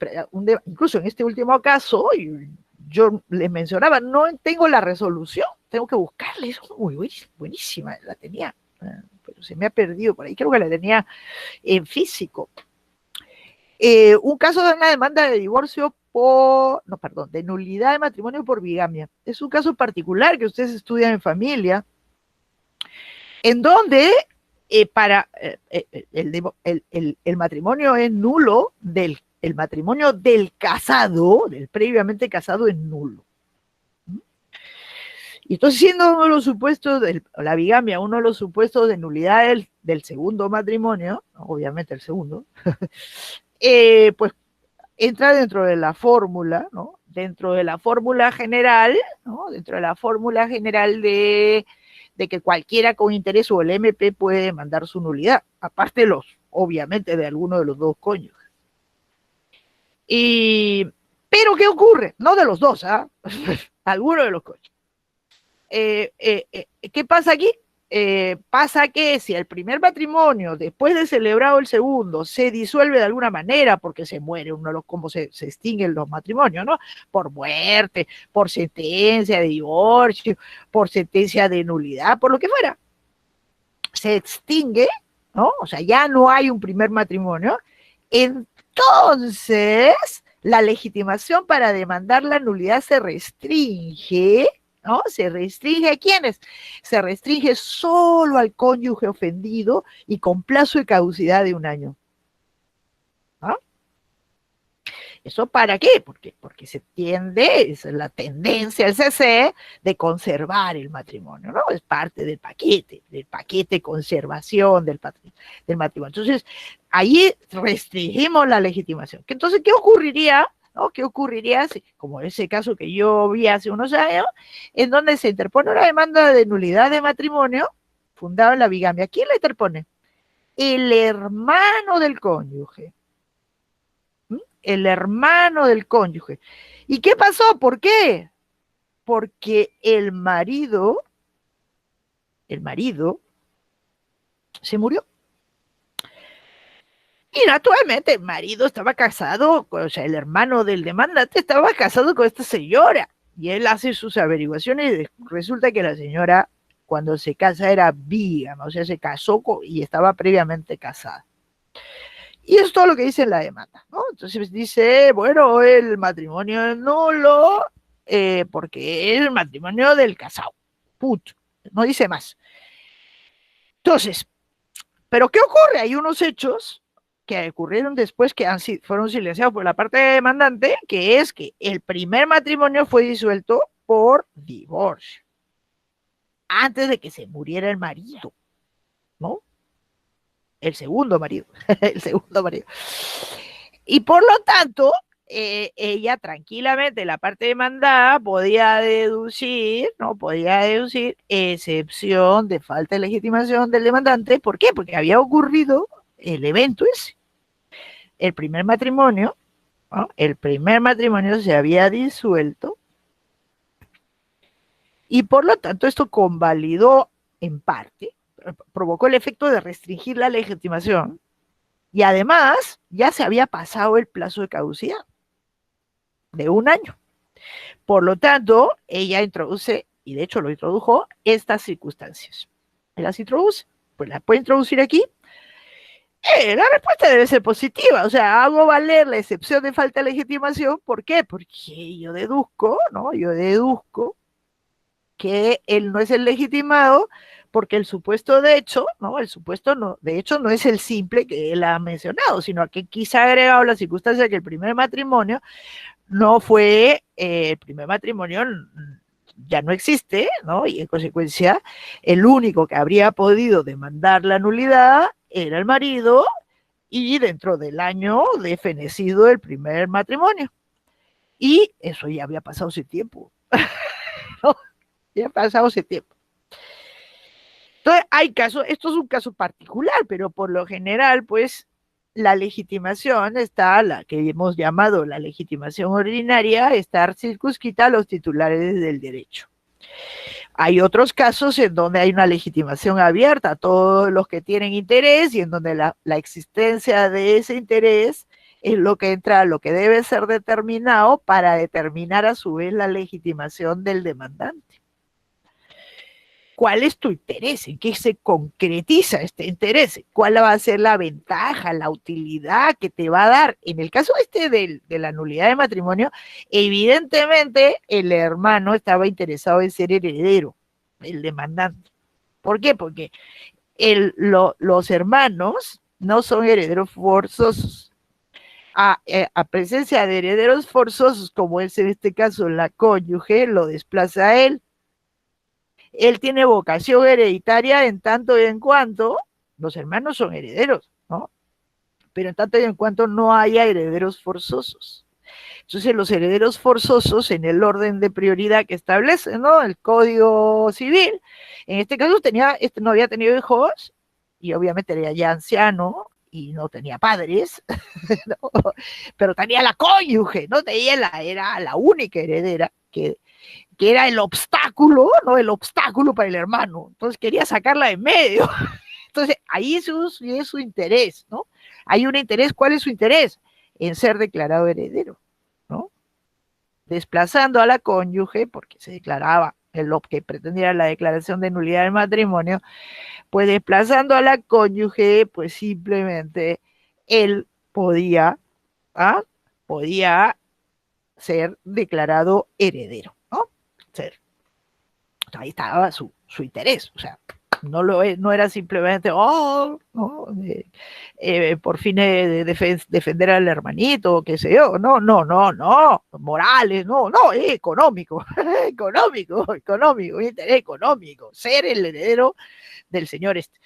incluso en este último caso, yo les mencionaba, no tengo la resolución, tengo que buscarla, es muy buenísima, la tenía, pero se me ha perdido por ahí, creo que la tenía en físico. Un caso de una demanda de divorcio no, perdón, de nulidad de matrimonio por bigamia. Es un caso particular que ustedes estudian en familia, en donde el matrimonio es nulo, el matrimonio del casado, del previamente casado, es nulo. Y entonces, siendo uno de los supuestos, la bigamia, uno de los supuestos de nulidad del segundo matrimonio, obviamente el segundo, pues entra dentro de la fórmula, ¿no? Dentro de la fórmula general, ¿no? Dentro de la fórmula general de que cualquiera con interés o el MP puede demandar su nulidad, aparte obviamente, de alguno de los dos cónyuges. Pero ¿qué ocurre? No de los dos, ¿ah? Alguno de los coches. ¿Qué pasa aquí? Pasa que si el primer matrimonio, después de celebrado el segundo, se disuelve de alguna manera, porque se muere uno de los, como se extinguen los matrimonios, ¿no? Por muerte, por sentencia de divorcio, por sentencia de nulidad, por lo que fuera, se extingue, ¿no? O sea, ya no hay un primer matrimonio, entonces la legitimación para demandar la nulidad se restringe, ¿no? Se restringe a quiénes? Se restringe solo al cónyuge ofendido y con plazo de caducidad de 1 año. ¿No? ¿Eso para qué? Porque se tiende, es la tendencia del CC de conservar el matrimonio, ¿no? Es parte del paquete conservación del matrimonio. Entonces, ahí restringimos la legitimación. Entonces, ¿qué ocurriría? ¿No? ¿Qué ocurriría si, como ese caso que yo vi hace unos años, en donde se interpone una demanda de nulidad de matrimonio fundada en la bigamia? ¿Quién la interpone? El hermano del cónyuge. El hermano del cónyuge. ¿Y qué pasó? ¿Por qué? Porque el marido se murió. Y naturalmente el marido estaba casado, o sea, el hermano del demandante estaba casado con esta señora. Y él hace sus averiguaciones y resulta que la señora, cuando se casa, era vígama, o sea, se casó y estaba previamente casada. Y eso es todo lo que dice en la demanda, ¿no? Entonces dice, bueno, el matrimonio es nulo porque es el matrimonio del casado. Punto. No dice más. Entonces, ¿pero qué ocurre? Hay unos hechos que ocurrieron después que fueron silenciados por la parte demandante, que es que el primer matrimonio fue disuelto por divorcio, antes de que se muriera el marido, ¿no? El segundo marido, el segundo marido. Y por lo tanto, ella tranquilamente, la parte demandada, podía deducir, ¿no? Podía deducir excepción de falta de legitimación del demandante. ¿Por qué? Porque había ocurrido el evento ese. El primer matrimonio, ¿no? El primer matrimonio se había disuelto y por lo tanto esto convalidó en parte, provocó el efecto de restringir la legitimación y además ya se había pasado el plazo de caducidad de 1 año. Por lo tanto, ella introduce, y de hecho lo introdujo, estas circunstancias. ¿Las introduce? Pues las puede introducir aquí. La respuesta debe ser positiva, o sea, hago valer la excepción de falta de legitimación. ¿Por qué? Porque yo deduzco, ¿no? Yo deduzco que él no es el legitimado, porque el supuesto de hecho, ¿no? El supuesto no, de hecho no es el simple que él ha mencionado, sino que quizá ha agregado la circunstancia que el primer matrimonio no fue, el primer matrimonio ya no existe, ¿no? Y en consecuencia, el único que habría podido demandar la nulidad era el marido, y dentro del año de fenecido el primer matrimonio. Y eso ya había pasado ese tiempo. ¿No? Ya ha pasado ese tiempo. Entonces, hay casos, esto es un caso particular, pero por lo general, pues, la legitimación está, la que hemos llamado la legitimación ordinaria, está circunscrita a los titulares del derecho. Hay otros casos en donde hay una legitimación abierta a todos los que tienen interés y en donde la existencia de ese interés es lo que entra, lo que debe ser determinado para determinar a su vez la legitimación del demandante. ¿Cuál es tu interés? ¿En qué se concretiza este interés? ¿Cuál va a ser la ventaja, la utilidad que te va a dar? En el caso de la nulidad de matrimonio, evidentemente el hermano estaba interesado en ser heredero, el demandante. ¿Por qué? Porque los hermanos no son herederos forzosos. A presencia de herederos forzosos, como es en este caso la cónyuge, lo desplaza a él. Él tiene vocación hereditaria en tanto y en cuanto los hermanos son herederos, ¿no? Pero en tanto y en cuanto no haya herederos forzosos. Entonces, los herederos forzosos, en el orden de prioridad que establece, ¿no? El Código Civil, en este caso no había tenido hijos, y obviamente era ya anciano, y no tenía padres, ¿no? Pero tenía la cónyuge, ¿no? Era la única heredera que era el obstáculo, ¿no? El obstáculo para el hermano. Entonces quería sacarla de medio. Entonces ahí es su interés, ¿no? Hay un interés, ¿cuál es su interés? En ser declarado heredero, ¿no? Desplazando a la cónyuge, porque se declaraba lo que pretendía la declaración de nulidad del matrimonio, pues desplazando a la cónyuge, pues simplemente él podía, ¿ah? podía ser declarado heredero, ¿no? Ser. Ahí estaba su interés, o sea, no era simplemente, no, por fin de defender al hermanito, qué sé yo, no, morales, no, económico, económico, interés económico, ser el heredero del señor este.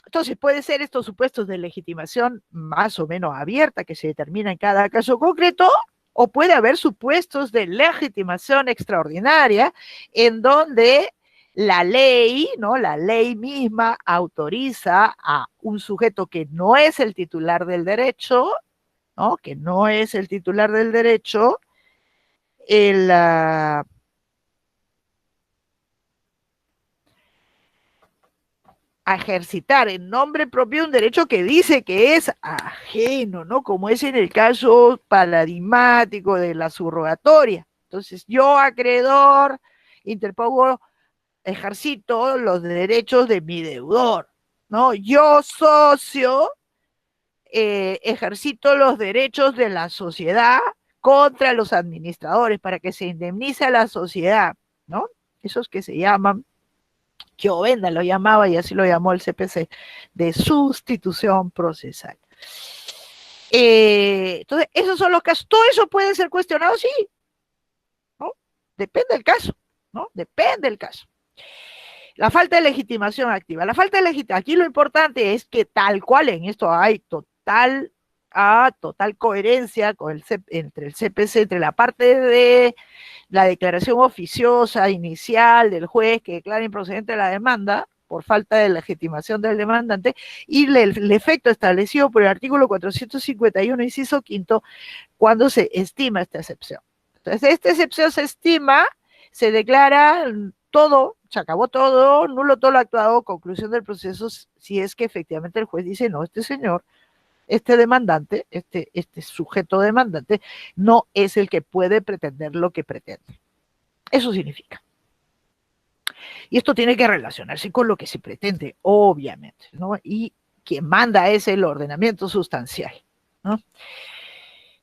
Entonces puede ser estos supuestos de legitimación más o menos abierta que se determina en cada caso concreto, o puede haber supuestos de legitimación extraordinaria en donde la ley, ¿no? La ley misma autoriza a un sujeto que no es el titular del derecho, ¿no? Que no es el titular del derecho, a ejercitar en nombre propio un derecho que dice que es ajeno, ¿no? Como es en el caso paradigmático de la subrogatoria. Entonces, yo, acreedor, interpongo, ejercito los derechos de mi deudor, ¿no? Yo, socio, ejercito los derechos de la sociedad contra los administradores para que se indemnice a la sociedad, ¿no? Esos que se llaman, Giovenda lo llamaba y así lo llamó el CPC, de sustitución procesal. Entonces, esos son los casos. ¿Todo eso puede ser cuestionado? Sí, ¿no? Depende del caso, ¿no? Depende del caso. La falta de legitimación activa. La falta de legitimación, aquí lo importante es que tal cual en esto hay total coherencia con entre el CPC, entre la parte de la declaración oficiosa inicial del juez que declara improcedente la demanda por falta de legitimación del demandante y el efecto establecido por el artículo 451, inciso quinto, cuando se estima esta excepción. Entonces, esta excepción se estima, se declara todo, se acabó todo, nulo todo lo actuado, conclusión del proceso, si es que efectivamente el juez dice, no, este señor, este demandante, este sujeto demandante, no es el que puede pretender lo que pretende. Eso significa. Y esto tiene que relacionarse con lo que se pretende, obviamente, ¿no? Y quien manda es el ordenamiento sustancial, ¿no?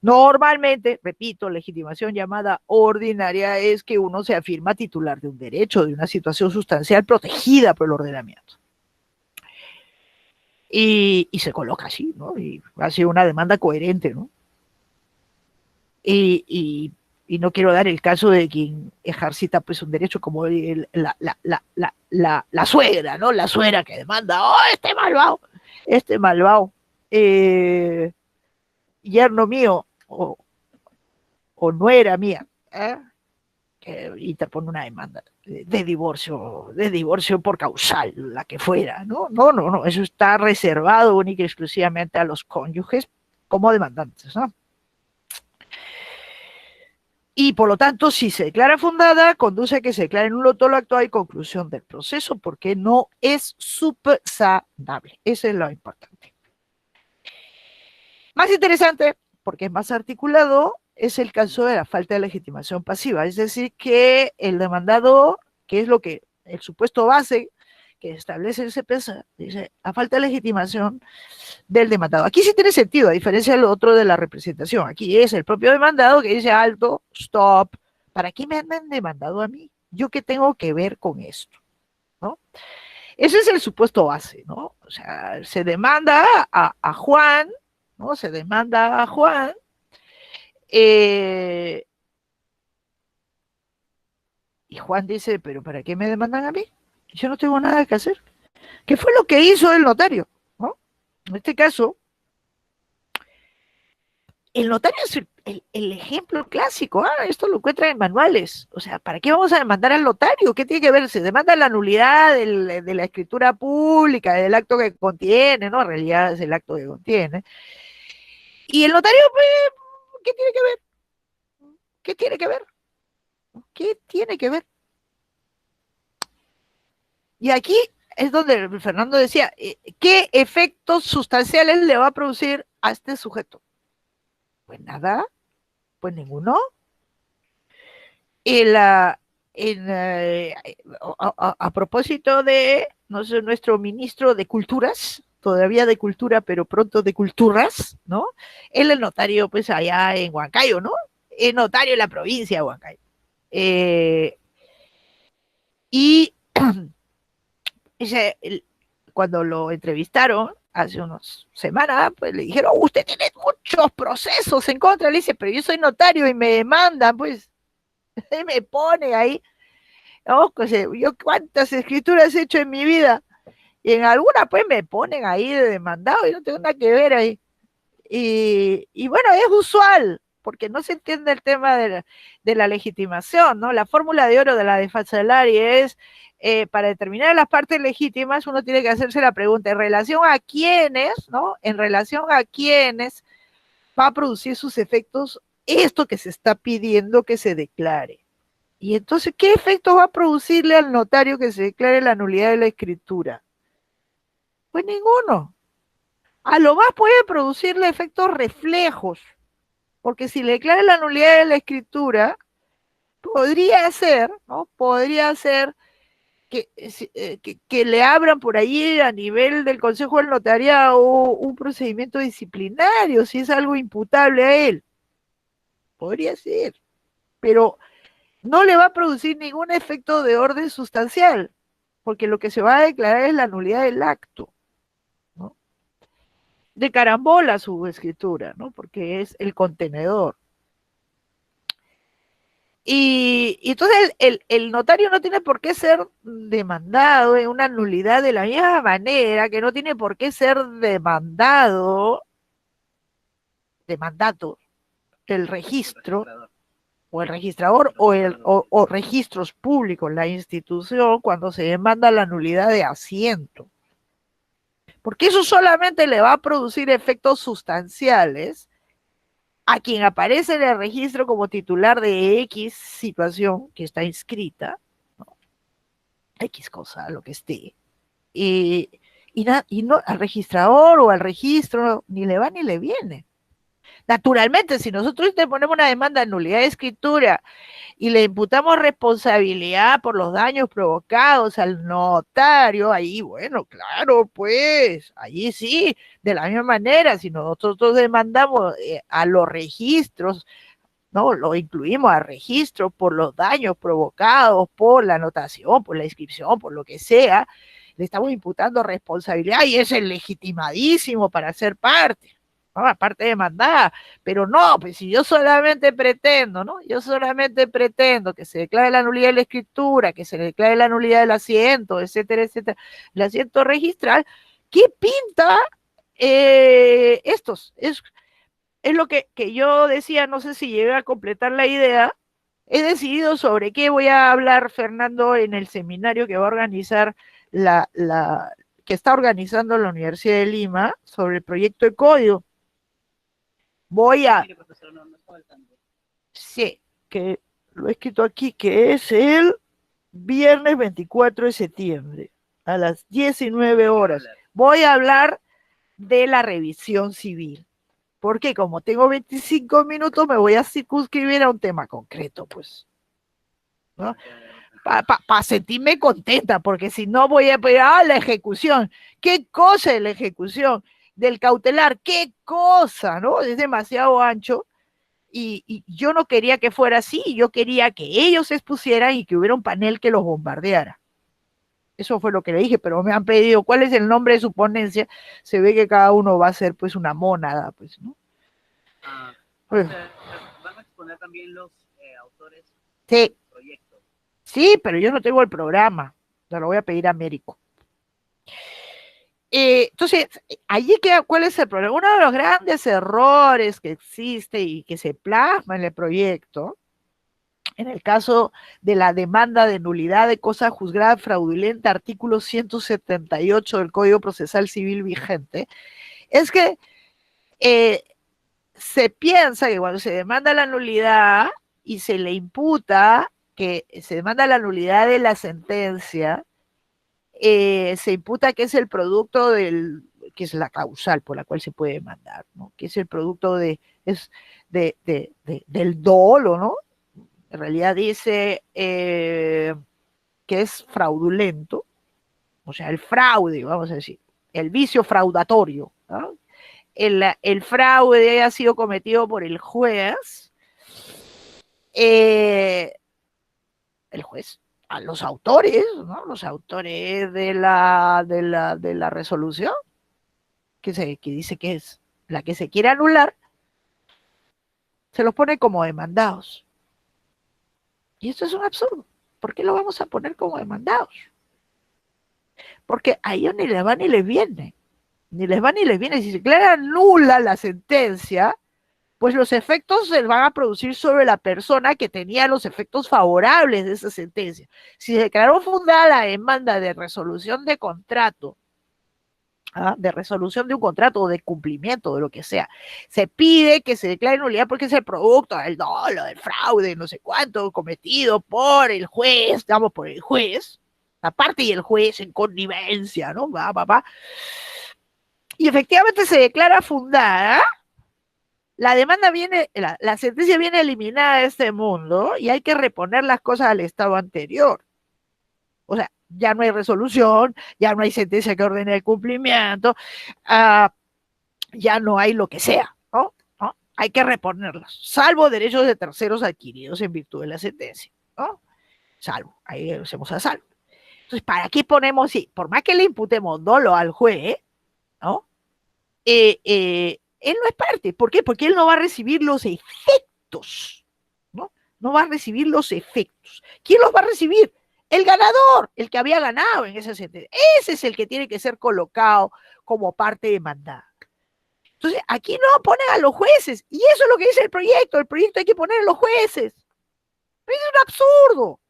Normalmente, repito, legitimación llamada ordinaria es que uno se afirma titular de un derecho, de una situación sustancial protegida por el ordenamiento. Y se coloca así, ¿no? Y hace una demanda coherente, ¿no? Y no quiero dar el caso de quien ejercita pues un derecho como la suegra, ¿no? La suegra que demanda, este malvado, yerno mío, o nuera mía, que interpone una demanda de divorcio por causal, la que fuera, ¿no? No, eso está reservado única y exclusivamente a los cónyuges como demandantes, ¿no? Y por lo tanto, si se declara fundada, conduce a que se declare nulo todo lo actuado y conclusión del proceso, porque no es subsanable. Eso es lo importante. Más interesante, porque es más articulado, es el caso de la falta de legitimación pasiva. Es decir, que el demandado, que es lo que el supuesto base que establece el CPC, dice, a falta de legitimación del demandado. Aquí sí tiene sentido, a diferencia del otro de la representación. Aquí es el propio demandado que dice, alto, stop, ¿para qué me han demandado a mí? ¿Yo qué tengo que ver con esto? ¿No? Ese es el supuesto base, ¿no? O sea, se demanda a Juan, ¿no? Se demanda a Juan, y Juan dice, ¿pero para qué me demandan a mí? Yo no tengo nada que hacer. ¿Qué fue lo que hizo el notario? ¿No? En este caso, el notario el ejemplo clásico, esto lo encuentran en manuales, o sea, ¿para qué vamos a demandar al notario? ¿Qué tiene que ver? Se demanda la nulidad de la escritura pública, del acto que contiene, ¿no? En realidad es el acto que contiene. Y el notario, pues, ¿qué tiene que ver? ¿Qué tiene que ver? ¿Qué tiene que ver? Y aquí es donde Fernando decía, ¿qué efectos sustanciales le va a producir a este sujeto? Pues nada, pues ninguno. En la, a propósito de, no sé, nuestro ministro de Culturas, todavía de Cultura, pero pronto de Culturas, ¿no? Él es notario, pues, allá en Huancayo, ¿no? Es notario en la provincia de Huancayo. Eh, y ese, cuando lo entrevistaron hace unas semanas, pues le dijeron, usted tiene muchos procesos en contra, le dice, pero yo soy notario y me demandan, pues, y me pone ahí, ¿no? Pues, yo cuántas escrituras he hecho en mi vida, y en algunas pues me ponen ahí de demandado y no tengo nada que ver ahí. Y bueno, es usual, porque no se entiende el tema de la legitimación, ¿no? La fórmula de oro de la defalsalaria es, para determinar las partes legítimas, uno tiene que hacerse la pregunta, ¿en relación a quiénes, ¿no? En relación a quiénes va a producir sus efectos esto que se está pidiendo que se declare. Y entonces, ¿qué efecto va a producirle al notario que se declare la nulidad de la escritura? Pues ninguno. A lo más puede producirle efectos reflejos, porque si le declara la nulidad de la escritura, podría ser, ¿no? Podría ser que le abran por ahí a nivel del Consejo del Notariado un procedimiento disciplinario, si es algo imputable a él. Podría ser, pero no le va a producir ningún efecto de orden sustancial, porque lo que se va a declarar es la nulidad del acto, ¿no? De carambola su escritura, ¿no? Porque es el contenedor. Y entonces el notario no tiene por qué ser demandado en una nulidad de la misma manera que no tiene por qué ser demandado de mandato el registro o el registrador o registros públicos, la institución, cuando se demanda la nulidad de asiento. Porque eso solamente le va a producir efectos sustanciales a quien aparece en el registro como titular de X situación que está inscrita, ¿no? X cosa, lo que esté, y, y no al registrador o al registro ni le va ni le viene. Naturalmente, si nosotros te ponemos una demanda de nulidad de escritura y le imputamos responsabilidad por los daños provocados al notario, ahí, bueno, claro, pues, allí sí, de la misma manera, si nosotros demandamos a los registros, ¿no? Lo incluimos a registro por los daños provocados por la anotación, por la inscripción, por lo que sea, le estamos imputando responsabilidad y es el legitimadísimo para ser parte, ¿no? Aparte de mandar, pero no, pues si yo solamente pretendo, ¿no? Yo solamente pretendo que se declare la nulidad de la escritura, que se declare la nulidad del asiento, etcétera, etcétera, el asiento registral, ¿qué pinta estos? Es lo que yo decía, no sé si llegué a completar la idea. He decidido sobre qué voy a hablar, Fernando, en el seminario que va a organizar que está organizando la Universidad de Lima sobre el proyecto de código. Voy a, sí, que lo he escrito aquí, que es el viernes 24 de septiembre, a las 19 horas. Voy a hablar de la revisión civil. Porque como tengo 25 minutos, me voy a circunscribir a un tema concreto, pues, ¿no? Para sentirme contenta, porque si no voy a pedir, la ejecución, ¿qué cosa es la ejecución? Del cautelar, ¿qué cosa? ¿No? Es demasiado ancho y yo no quería que fuera así, yo quería que ellos se expusieran y que hubiera un panel que los bombardeara. Eso fue lo que le dije, pero me han pedido cuál es el nombre de su ponencia, se ve que cada uno va a ser pues una mónada, pues, ¿no? O sea, van a exponer también los autores sí. del proyecto. Sí, pero yo no tengo el programa. Se lo voy a pedir a Américo. Entonces, allí queda, ¿cuál es el problema? Uno de los grandes errores que existe y que se plasma en el proyecto, en el caso de la demanda de nulidad de cosa juzgada fraudulenta, artículo 178 del Código Procesal Civil vigente, es que se piensa que cuando se demanda la nulidad y se le imputa que se demanda la nulidad de la sentencia, se imputa que es el producto del, que es la causal por la cual se puede demandar, ¿no? Que es el producto del dolo, ¿no? En realidad dice que es fraudulento, o sea, el fraude, vamos a decir, el vicio fraudatorio, ¿no? El fraude haya sido cometido por el juez, el juez, a los autores, ¿no? Los autores de la resolución, que dice que es la que se quiere anular, se los pone como demandados. Y esto es un absurdo. ¿Por qué lo vamos a poner como demandados? Porque a ellos ni les va ni les viene. Ni les va ni les viene. Si se declara nula la sentencia, pues los efectos se van a producir sobre la persona que tenía los efectos favorables de esa sentencia. Si se declaró fundada la demanda de resolución de contrato, de resolución de un contrato o de cumplimiento, de lo que sea, se pide que se declare nulidad porque es el producto del dolo, del fraude, no sé cuánto, cometido por el juez, digamos, por el juez, la parte y el juez en connivencia, ¿no? Y efectivamente se declara fundada, la demanda viene, la sentencia viene eliminada de este mundo y hay que reponer las cosas al estado anterior. O sea, ya no hay resolución, ya no hay sentencia que ordene el cumplimiento, ya no hay lo que sea, ¿no? ¿No? Hay que reponerlas, salvo derechos de terceros adquiridos en virtud de la sentencia, ¿no? Salvo, ahí hacemos a salvo. Entonces, ¿para qué ponemos, sí, por más que le imputemos dolo al juez, ¿no? Él no es parte. ¿Por qué? Porque él no va a recibir los efectos, ¿no? No va a recibir los efectos. ¿Quién los va a recibir? El ganador, el que había ganado en esa sentencia. Ese es el que tiene que ser colocado como parte demandada. Entonces, aquí no ponen a los jueces, y eso es lo que dice el proyecto hay que poner a los jueces. Es un absurdo,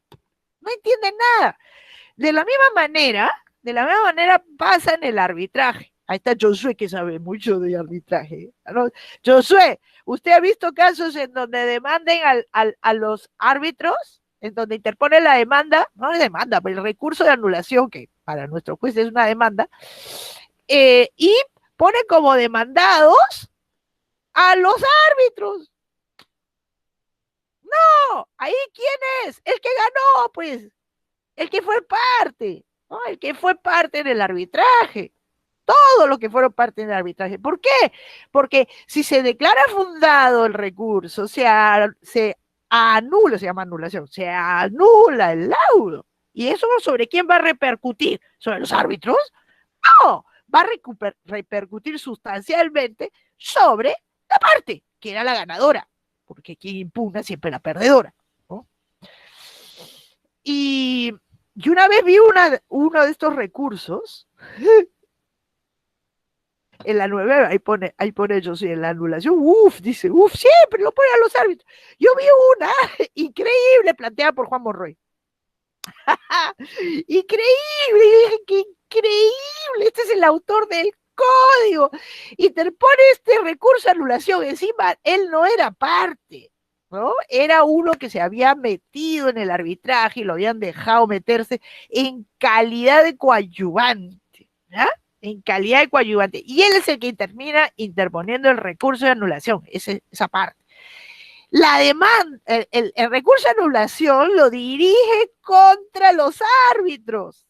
no entienden nada. De la misma manera pasa en el arbitraje. Ahí está Josué, que sabe mucho de arbitraje, ¿no? Josué, ¿usted ha visto casos en donde demanden a los árbitros, en donde interpone la demanda, no es demanda, pero el recurso de anulación, que para nuestro juez es una demanda, y pone como demandados a los árbitros? No, ahí ¿quién es? El que ganó, pues, el que fue parte, ¿no? El que fue parte en el arbitraje. Todos los que fueron parte del arbitraje. ¿Por qué? Porque si se declara fundado el recurso, se anula, se llama anulación, se anula el laudo. ¿Y eso sobre quién va a repercutir? ¿Sobre los árbitros? No, va a repercutir sustancialmente sobre la parte, que era la ganadora, porque quien impugna siempre la perdedora, ¿no? Y una vez vi uno de estos recursos en la 9, ahí pone yo, sí, en la anulación, dice, siempre lo ponen a los árbitros. Yo vi una increíble planteada por Juan Monroy. Increíble, dije, qué increíble, este es el autor del código. Interpone este recurso de anulación, encima él no era parte, ¿no? Era uno que se había metido en el arbitraje y lo habían dejado meterse en calidad de coadyuvante, ¿ya? En calidad de coadyuvante. Y él es el que termina interponiendo el recurso de anulación, esa parte. La demanda, el recurso de anulación lo dirige contra los árbitros.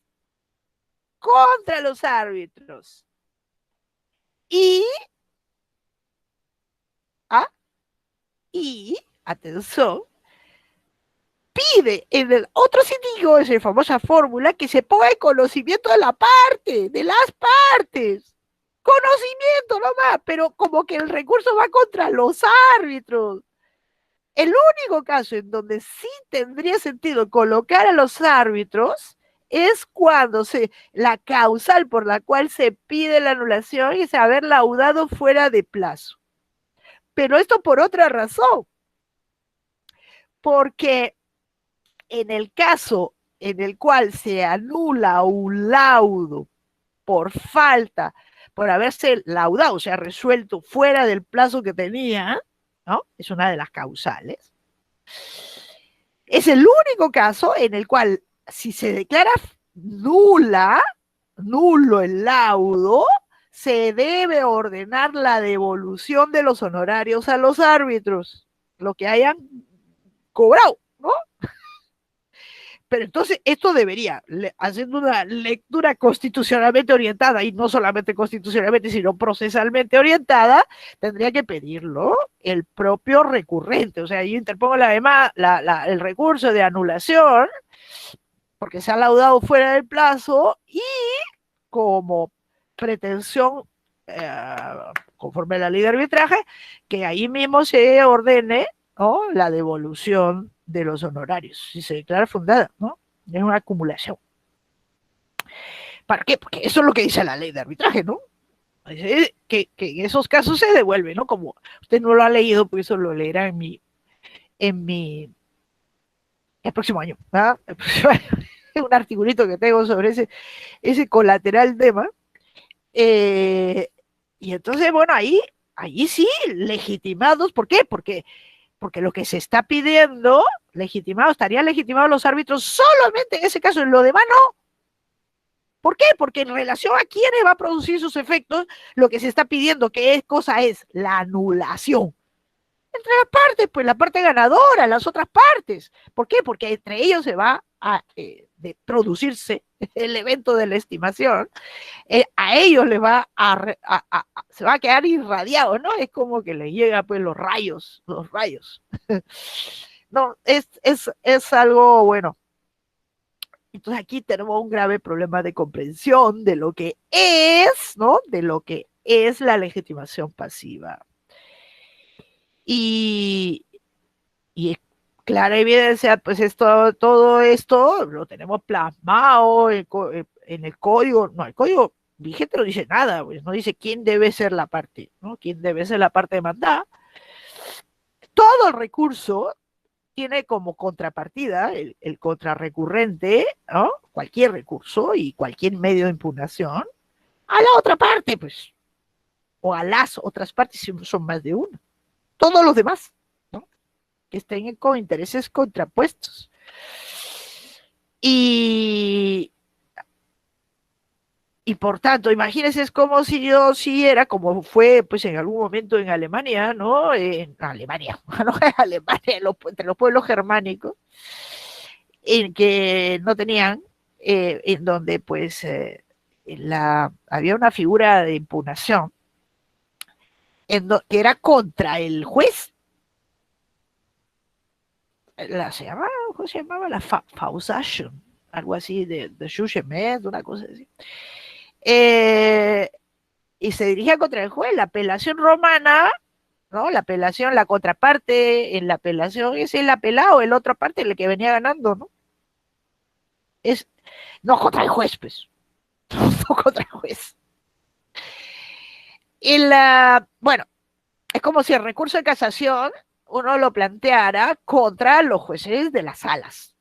Contra los árbitros. Y, atención, pide en el otro sentido, esa famosa fórmula, que se ponga en conocimiento de la parte, de las partes. Conocimiento nomás, pero como que el recurso va contra los árbitros. El único caso en donde sí tendría sentido colocar a los árbitros es cuando la causal por la cual se pide la anulación es haber laudado fuera de plazo. Pero esto por otra razón, porque en el caso en el cual se anula un laudo por falta, por haberse laudado, o sea, resuelto fuera del plazo que tenía, ¿no? Es una de las causales. Es el único caso en el cual, si se declara nulo el laudo, se debe ordenar la devolución de los honorarios a los árbitros, lo que hayan cobrado, ¿no? Pero entonces esto debería, haciendo una lectura constitucionalmente orientada, y no solamente constitucionalmente, sino procesalmente orientada, tendría que pedirlo el propio recurrente. O sea, yo interpongo el recurso de anulación, porque se ha laudado fuera del plazo, y como pretensión, conforme a la ley de arbitraje, que ahí mismo se ordene, ¿no?, la devolución de los honorarios, si se declara fundada, ¿no? Es una acumulación. ¿Para qué? Porque eso es lo que dice la ley de arbitraje, ¿no? Dice que en esos casos se devuelve, ¿no? Como usted no lo ha leído, pues eso lo leerá el próximo año, ¿verdad? El próximo año. Un articulito que tengo sobre ese colateral tema. Y entonces, bueno, ahí sí, legitimados, ¿por qué? Porque lo que se está pidiendo, estarían legitimados los árbitros solamente en ese caso, en lo demás no. ¿Por qué? Porque en relación a quiénes va a producir sus efectos, lo que se está pidiendo, ¿qué cosa es? La anulación. Entre las partes, pues la parte ganadora, las otras partes. ¿Por qué? Porque entre ellos se va a producirse el evento de la estimación. A ellos les va se va a quedar irradiado, ¿no? Es como que les llega pues los rayos. No, es algo bueno. Entonces aquí tenemos un grave problema de comprensión de lo que es, ¿no? De lo que es la legitimación pasiva. Y es clara evidencia, pues todo esto lo tenemos plasmado en el código. No, el código vigente no dice nada, pues no dice quién debe ser la parte, ¿no? Quién debe ser la parte demandada. Todo el recurso tiene como contrapartida el contrarrecurrente, ¿no? Cualquier recurso y cualquier medio de impugnación, a la otra parte, pues, o a las otras partes, si son más de una. Todos los demás, ¿no?, que estén con intereses contrapuestos. Y por tanto, imagínense, es como si yo sí era, como fue pues en algún momento en Alemania, ¿no? En Alemania, no en Alemania, entre los pueblos germánicos, en que no tenían, en donde pues había una figura de impugnación que era contra el juez. ¿Cómo se llamaba? La Fausation, algo así, de Schuchemet, una cosa así. Y se dirigía contra el juez. La apelación romana, ¿no? La apelación, la contraparte en la apelación es el apelado, el otra parte, el que venía ganando, ¿no? No contra el juez, pues. No contra el juez. Bueno, es como si el recurso de casación uno lo planteara contra los jueces de las salas,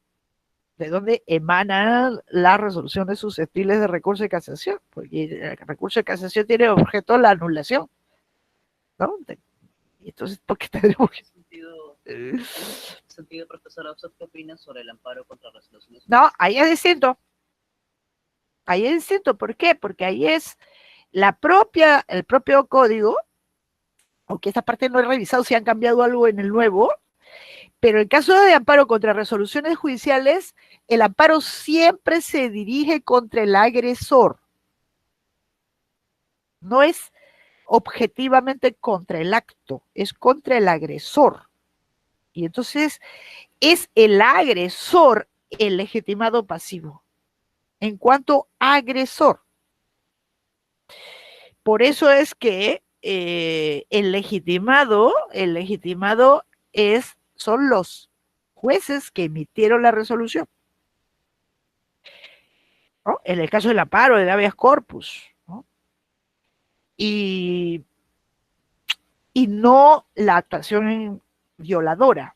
de donde emanan las resoluciones susceptibles de recurso de casación, porque el recurso de casación tiene objeto la anulación, ¿no? Entonces, ¿por qué tenemos que...? ¿En sentido, profesor Ausov, qué opina sobre el amparo contra resoluciones? No, ahí es distinto. ¿Por qué? Porque ahí es el propio código, aunque esta parte no he revisado si han cambiado algo en el nuevo, pero en caso de amparo contra resoluciones judiciales, el amparo siempre se dirige contra el agresor. No es objetivamente contra el acto, es contra el agresor. Y entonces es el agresor el legitimado pasivo, en cuanto agresor. Por eso es que el legitimado son los jueces que emitieron la resolución. ¿no? En el caso del amparo, del habeas corpus, ¿no? Y, y no la actuación violadora,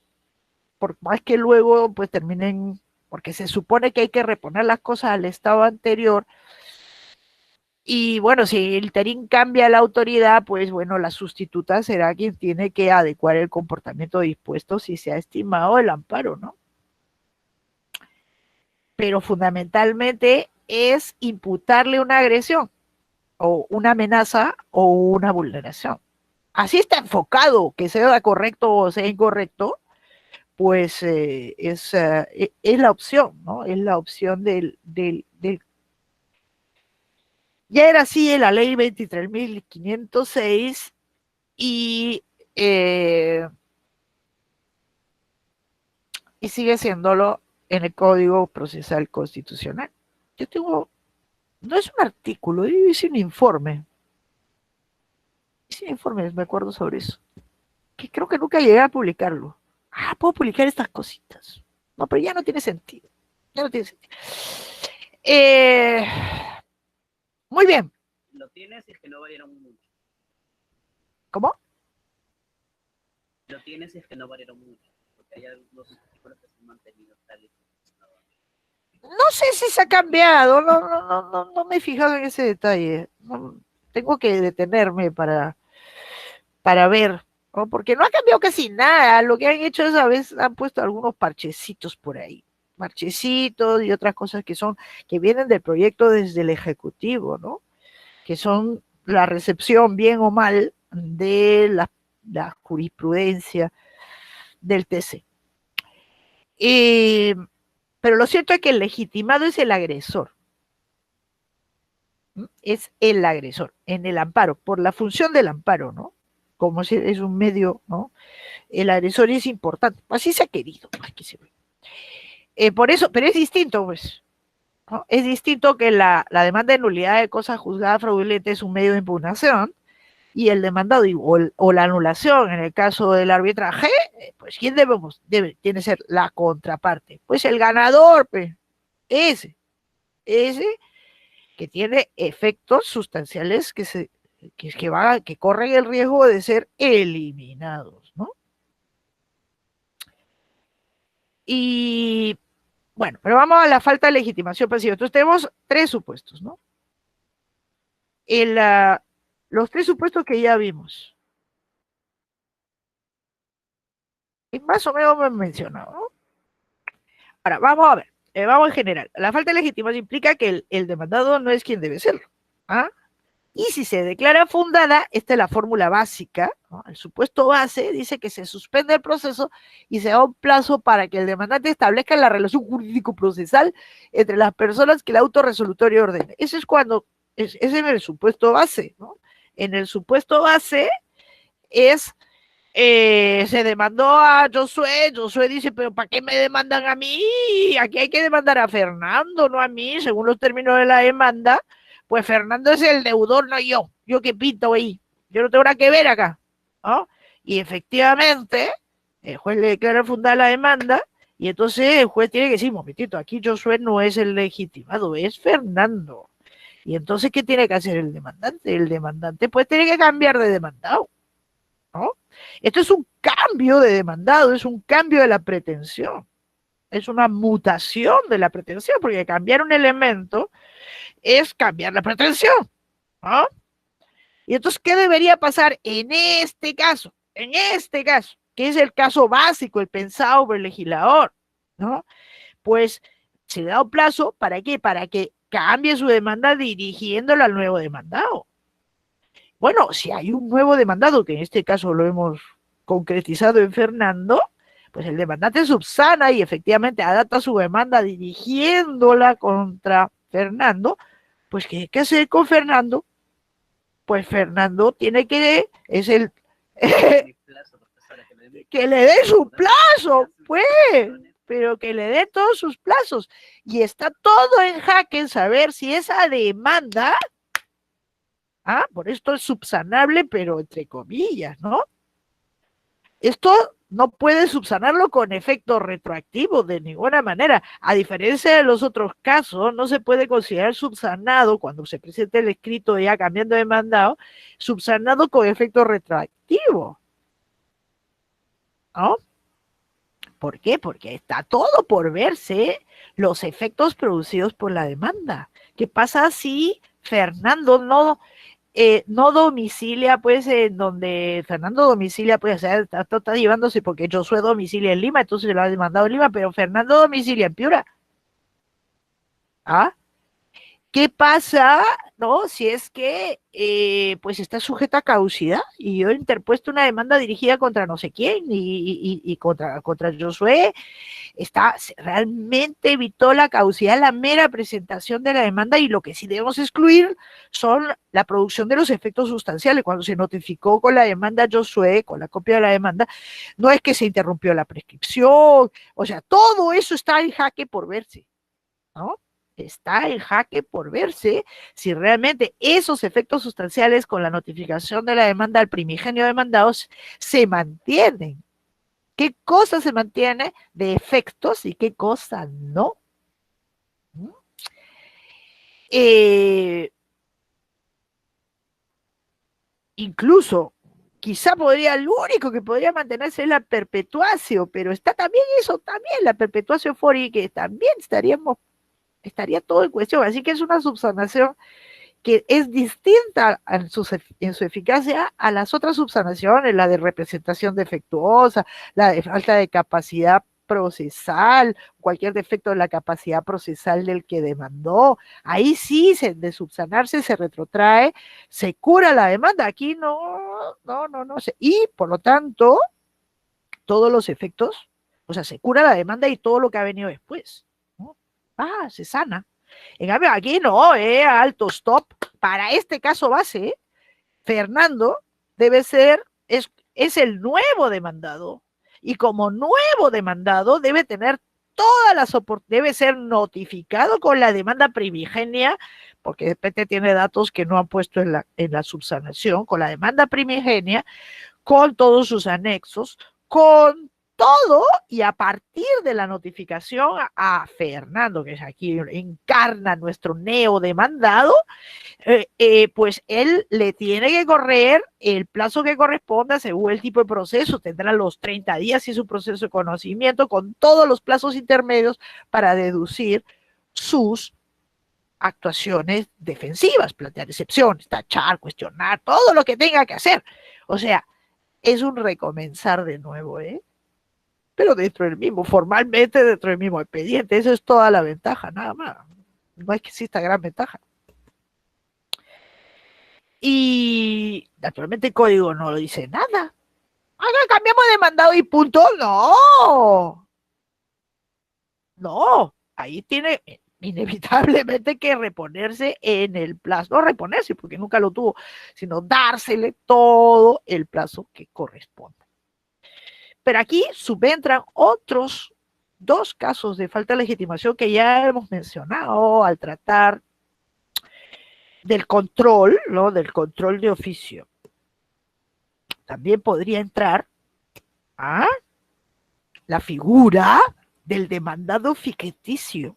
por más que luego pues terminen, porque se supone que hay que reponer las cosas al estado anterior, y bueno, si el interín cambia la autoridad, pues bueno, la sustituta será quien tiene que adecuar el comportamiento dispuesto si se ha estimado el amparo, ¿no? Pero fundamentalmente es imputarle una agresión o una amenaza o una vulneración. Así está enfocado, que sea correcto o sea incorrecto, pues es la opción, ¿no? Es la opción del. Ya era así en la ley 23.506 y, y sigue siéndolo en el Código Procesal Constitucional. Yo tengo, no es un artículo, es un informe. Es un informe, me acuerdo sobre eso. Que creo que nunca llegué a publicarlo. Ah, puedo publicar estas cositas. No, pero ya no tiene sentido. Ya no tiene sentido. Eh, Muy bien. Lo tienes y es que no valieron mucho. ¿Cómo? Lo tienes y es que no valieron mucho. Porque hay algunos artículos que se han mantenido tal y como estaban. No sé si se ha cambiado, no me he fijado en ese detalle. No, tengo que detenerme para ver, ¿no? Porque no ha cambiado casi nada. Lo que han hecho es a veces han puesto algunos parchecitos por ahí. Parchecitos y otras cosas que vienen del proyecto desde el Ejecutivo, ¿no? Que son la recepción, bien o mal, de la jurisprudencia del TC. Pero lo cierto es que el legitimado es el agresor. Es el agresor en el amparo, por la función del amparo, ¿no? Como si es un medio, ¿no? El agresor es importante, así se ha querido. Aquí se ve. Por eso, pero es distinto, pues, ¿no? Es distinto que la demanda de nulidad de cosa juzgada fraudulenta es un medio de impugnación y el demandado o la anulación en el caso del arbitraje, pues ¿quién tiene que ser la contraparte? Pues el ganador, pues, ese que tiene efectos sustanciales que corren el riesgo de ser eliminados, ¿no? Y bueno, pero vamos a la falta de legitimación pasiva. Entonces tenemos tres supuestos, ¿no? El, los tres supuestos que ya vimos. Y más o menos me han mencionado, ¿no? Ahora, vamos a ver, vamos en general. La falta de legitimación implica que el demandado no es quien debe serlo. ¿Ah? Y si se declara fundada, esta es la fórmula básica, ¿no? El supuesto base dice que se suspende el proceso y se da un plazo para que el demandante establezca la relación jurídico-procesal entre las personas que el auto resolutorio ordene. Eso es cuando, es en el supuesto base, ¿no? En el supuesto base es, se demandó a Josué dice, pero ¿para qué me demandan a mí? Aquí hay que demandar a Fernando, no a mí, según los términos de la demanda. Pues Fernando es el deudor, no yo. Yo qué pinto ahí. Yo no tengo nada que ver acá, ¿no? Y efectivamente, el juez le declara fundada la demanda y entonces el juez tiene que decir, momentito, aquí Josué no es el legitimado, es Fernando. Y entonces, ¿qué tiene que hacer el demandante? El demandante pues tiene que cambiar de demandado, ¿no? Esto es un cambio de demandado, es un cambio de la pretensión, es una mutación de la pretensión, porque cambiar un elemento es cambiar la pretensión, ¿no? Y entonces, ¿qué debería pasar en este caso? En este caso, que es el caso básico, el pensado por el legislador, ¿no? Pues se da un plazo, ¿para qué? Para que cambie su demanda dirigiéndola al nuevo demandado. Bueno, si hay un nuevo demandado, que en este caso lo hemos concretizado en Fernando, pues el demandante subsana y efectivamente adapta su demanda dirigiéndola contra Fernando. Pues ¿qué hay que hacer con Fernando? Pues Fernando tiene que, es el, que le dé su plazo, pues, pero que le dé todos sus plazos. Y está todo en jaque en saber si esa demanda, por esto es subsanable, pero entre comillas, ¿no? Esto no puede subsanarlo con efecto retroactivo de ninguna manera. A diferencia de los otros casos, no se puede considerar subsanado cuando se presente el escrito ya cambiando de mandado, subsanado con efecto retroactivo. ¿No? ¿Por qué? Porque está todo por verse los efectos producidos por la demanda. ¿Qué pasa si Fernando no domicilia, pues, en donde Fernando domicilia, pues, o sea, está llevándose porque Josué domicilia en Lima, entonces lo ha demandado en Lima, pero Fernando domicilia en Piura? ¿Ah? ¿Qué pasa, no? Si es que, pues, está sujeta a caducidad y yo he interpuesto una demanda dirigida contra no sé quién y contra Josué, realmente evitó la caducidad, la mera presentación de la demanda, y lo que sí debemos excluir son la producción de los efectos sustanciales. Cuando se notificó con la demanda Josué, con la copia de la demanda, no es que se interrumpió la prescripción, o sea, todo eso está en jaque por verse, ¿no? Está en jaque por verse si realmente esos efectos sustanciales con la notificación de la demanda al primigenio demandado se mantienen. ¿Qué cosa se mantiene de efectos y qué cosa no? Eh, Incluso, quizá el único que podría mantenerse es la perpetuación, pero está también eso, también la perpetuación fori, que también estaría todo en cuestión. Así que es una subsanación que es distinta en su eficacia a las otras subsanaciones, la de representación defectuosa, la de falta de capacidad procesal, cualquier defecto de la capacidad procesal del que demandó. Ahí sí, de subsanarse se retrotrae, se cura la demanda. Aquí no. Y por lo tanto, todos los efectos, o sea, se cura la demanda y todo lo que ha venido después, ¿no? Se sana. En cambio, aquí no, alto, stop. Para este caso base, Fernando debe ser, es el nuevo demandado. Y como nuevo demandado debe tener todas las oportunidades, debe ser notificado con la demanda primigenia, porque de repente tiene datos que no han puesto en la subsanación, con la demanda primigenia, con todos sus anexos, con todo, y a partir de la notificación a Fernando, que es aquí encarna nuestro neodemandado, pues él le tiene que correr el plazo que corresponda según el tipo de proceso. Tendrá los 30 días y su proceso de conocimiento con todos los plazos intermedios para deducir sus actuaciones defensivas, plantear excepciones, tachar, cuestionar, todo lo que tenga que hacer. O sea, es un recomenzar de nuevo, pero dentro del mismo, formalmente dentro del mismo expediente. Eso es toda la ventaja, nada más. No es que exista gran ventaja. Y naturalmente el código no lo dice nada. Acá cambiamos de mandado y punto. No. Ahí tiene inevitablemente que reponerse en el plazo. No reponerse, porque nunca lo tuvo, sino dársele todo el plazo que corresponde. Pero aquí subentran otros dos casos de falta de legitimación que ya hemos mencionado al tratar del control, ¿no? Del control de oficio. También podría entrar a la figura del demandado ficticio.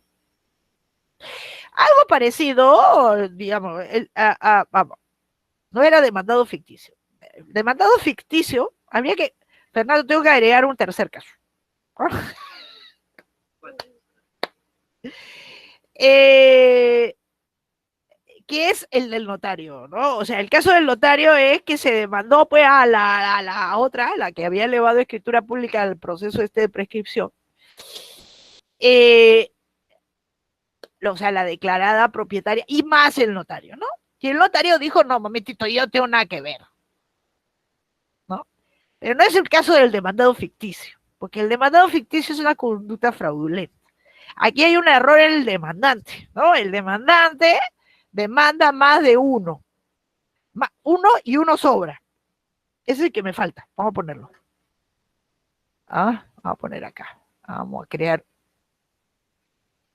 Algo parecido, digamos, vamos, no era demandado ficticio. Demandado ficticio, había que, Fernando, tengo que agregar un tercer caso. Que es el del notario, ¿no? O sea, el caso del notario es que se demandó pues a la otra, la que había elevado escritura pública al proceso de prescripción. O sea, la declarada propietaria y más el notario, ¿no? Y el notario dijo, no, momentito, yo no tengo nada que ver, ¿no? Pero no es el caso del demandado ficticio, porque el demandado ficticio es una conducta fraudulenta. Aquí hay un error en el demandante, ¿no? El demandante demanda más de uno. Uno y uno sobra. Ese es el que me falta. Vamos a ponerlo. Vamos a poner acá. Vamos a crear.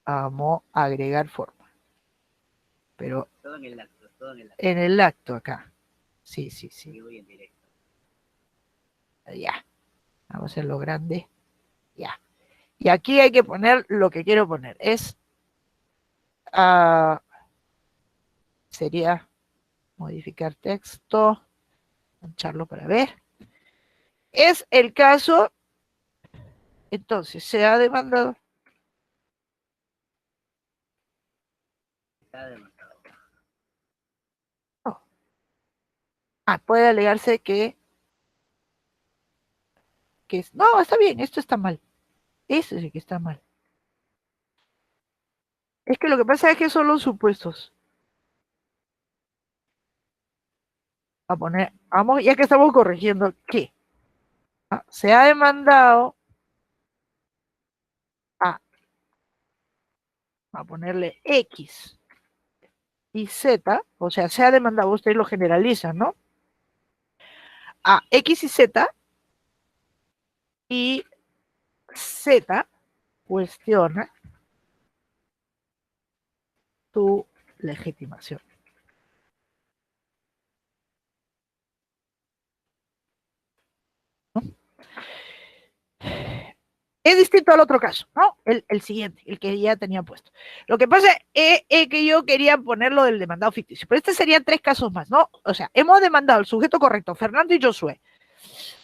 Vamos a agregar forma. Pero todo en el acto, todo en el acto. En el acto acá. Sí. Vivo y en directo. Ya. Vamos a hacerlo grande. Ya. Y aquí hay que poner lo que quiero poner. Sería modificar texto, mancharlo para ver. Es el caso, entonces, se ha demandado. No. Puede alegarse no, está bien, esto está mal. Eso es el que está mal. Es que lo que pasa es que son los supuestos. A poner, vamos, ya que estamos corrigiendo, ¿qué? Se ha demandado a ponerle X y Z, o sea, se ha demandado, ustedes lo generalizan, ¿no? A X y Z, y Z cuestiona tu legitimación. ¿No? Es distinto al otro caso, ¿no? El siguiente, el que ya tenía puesto. Lo que pasa es que yo quería ponerlo del demandado ficticio, pero este serían 3 casos más, ¿no? O sea, hemos demandado al sujeto correcto, Fernando y Josué.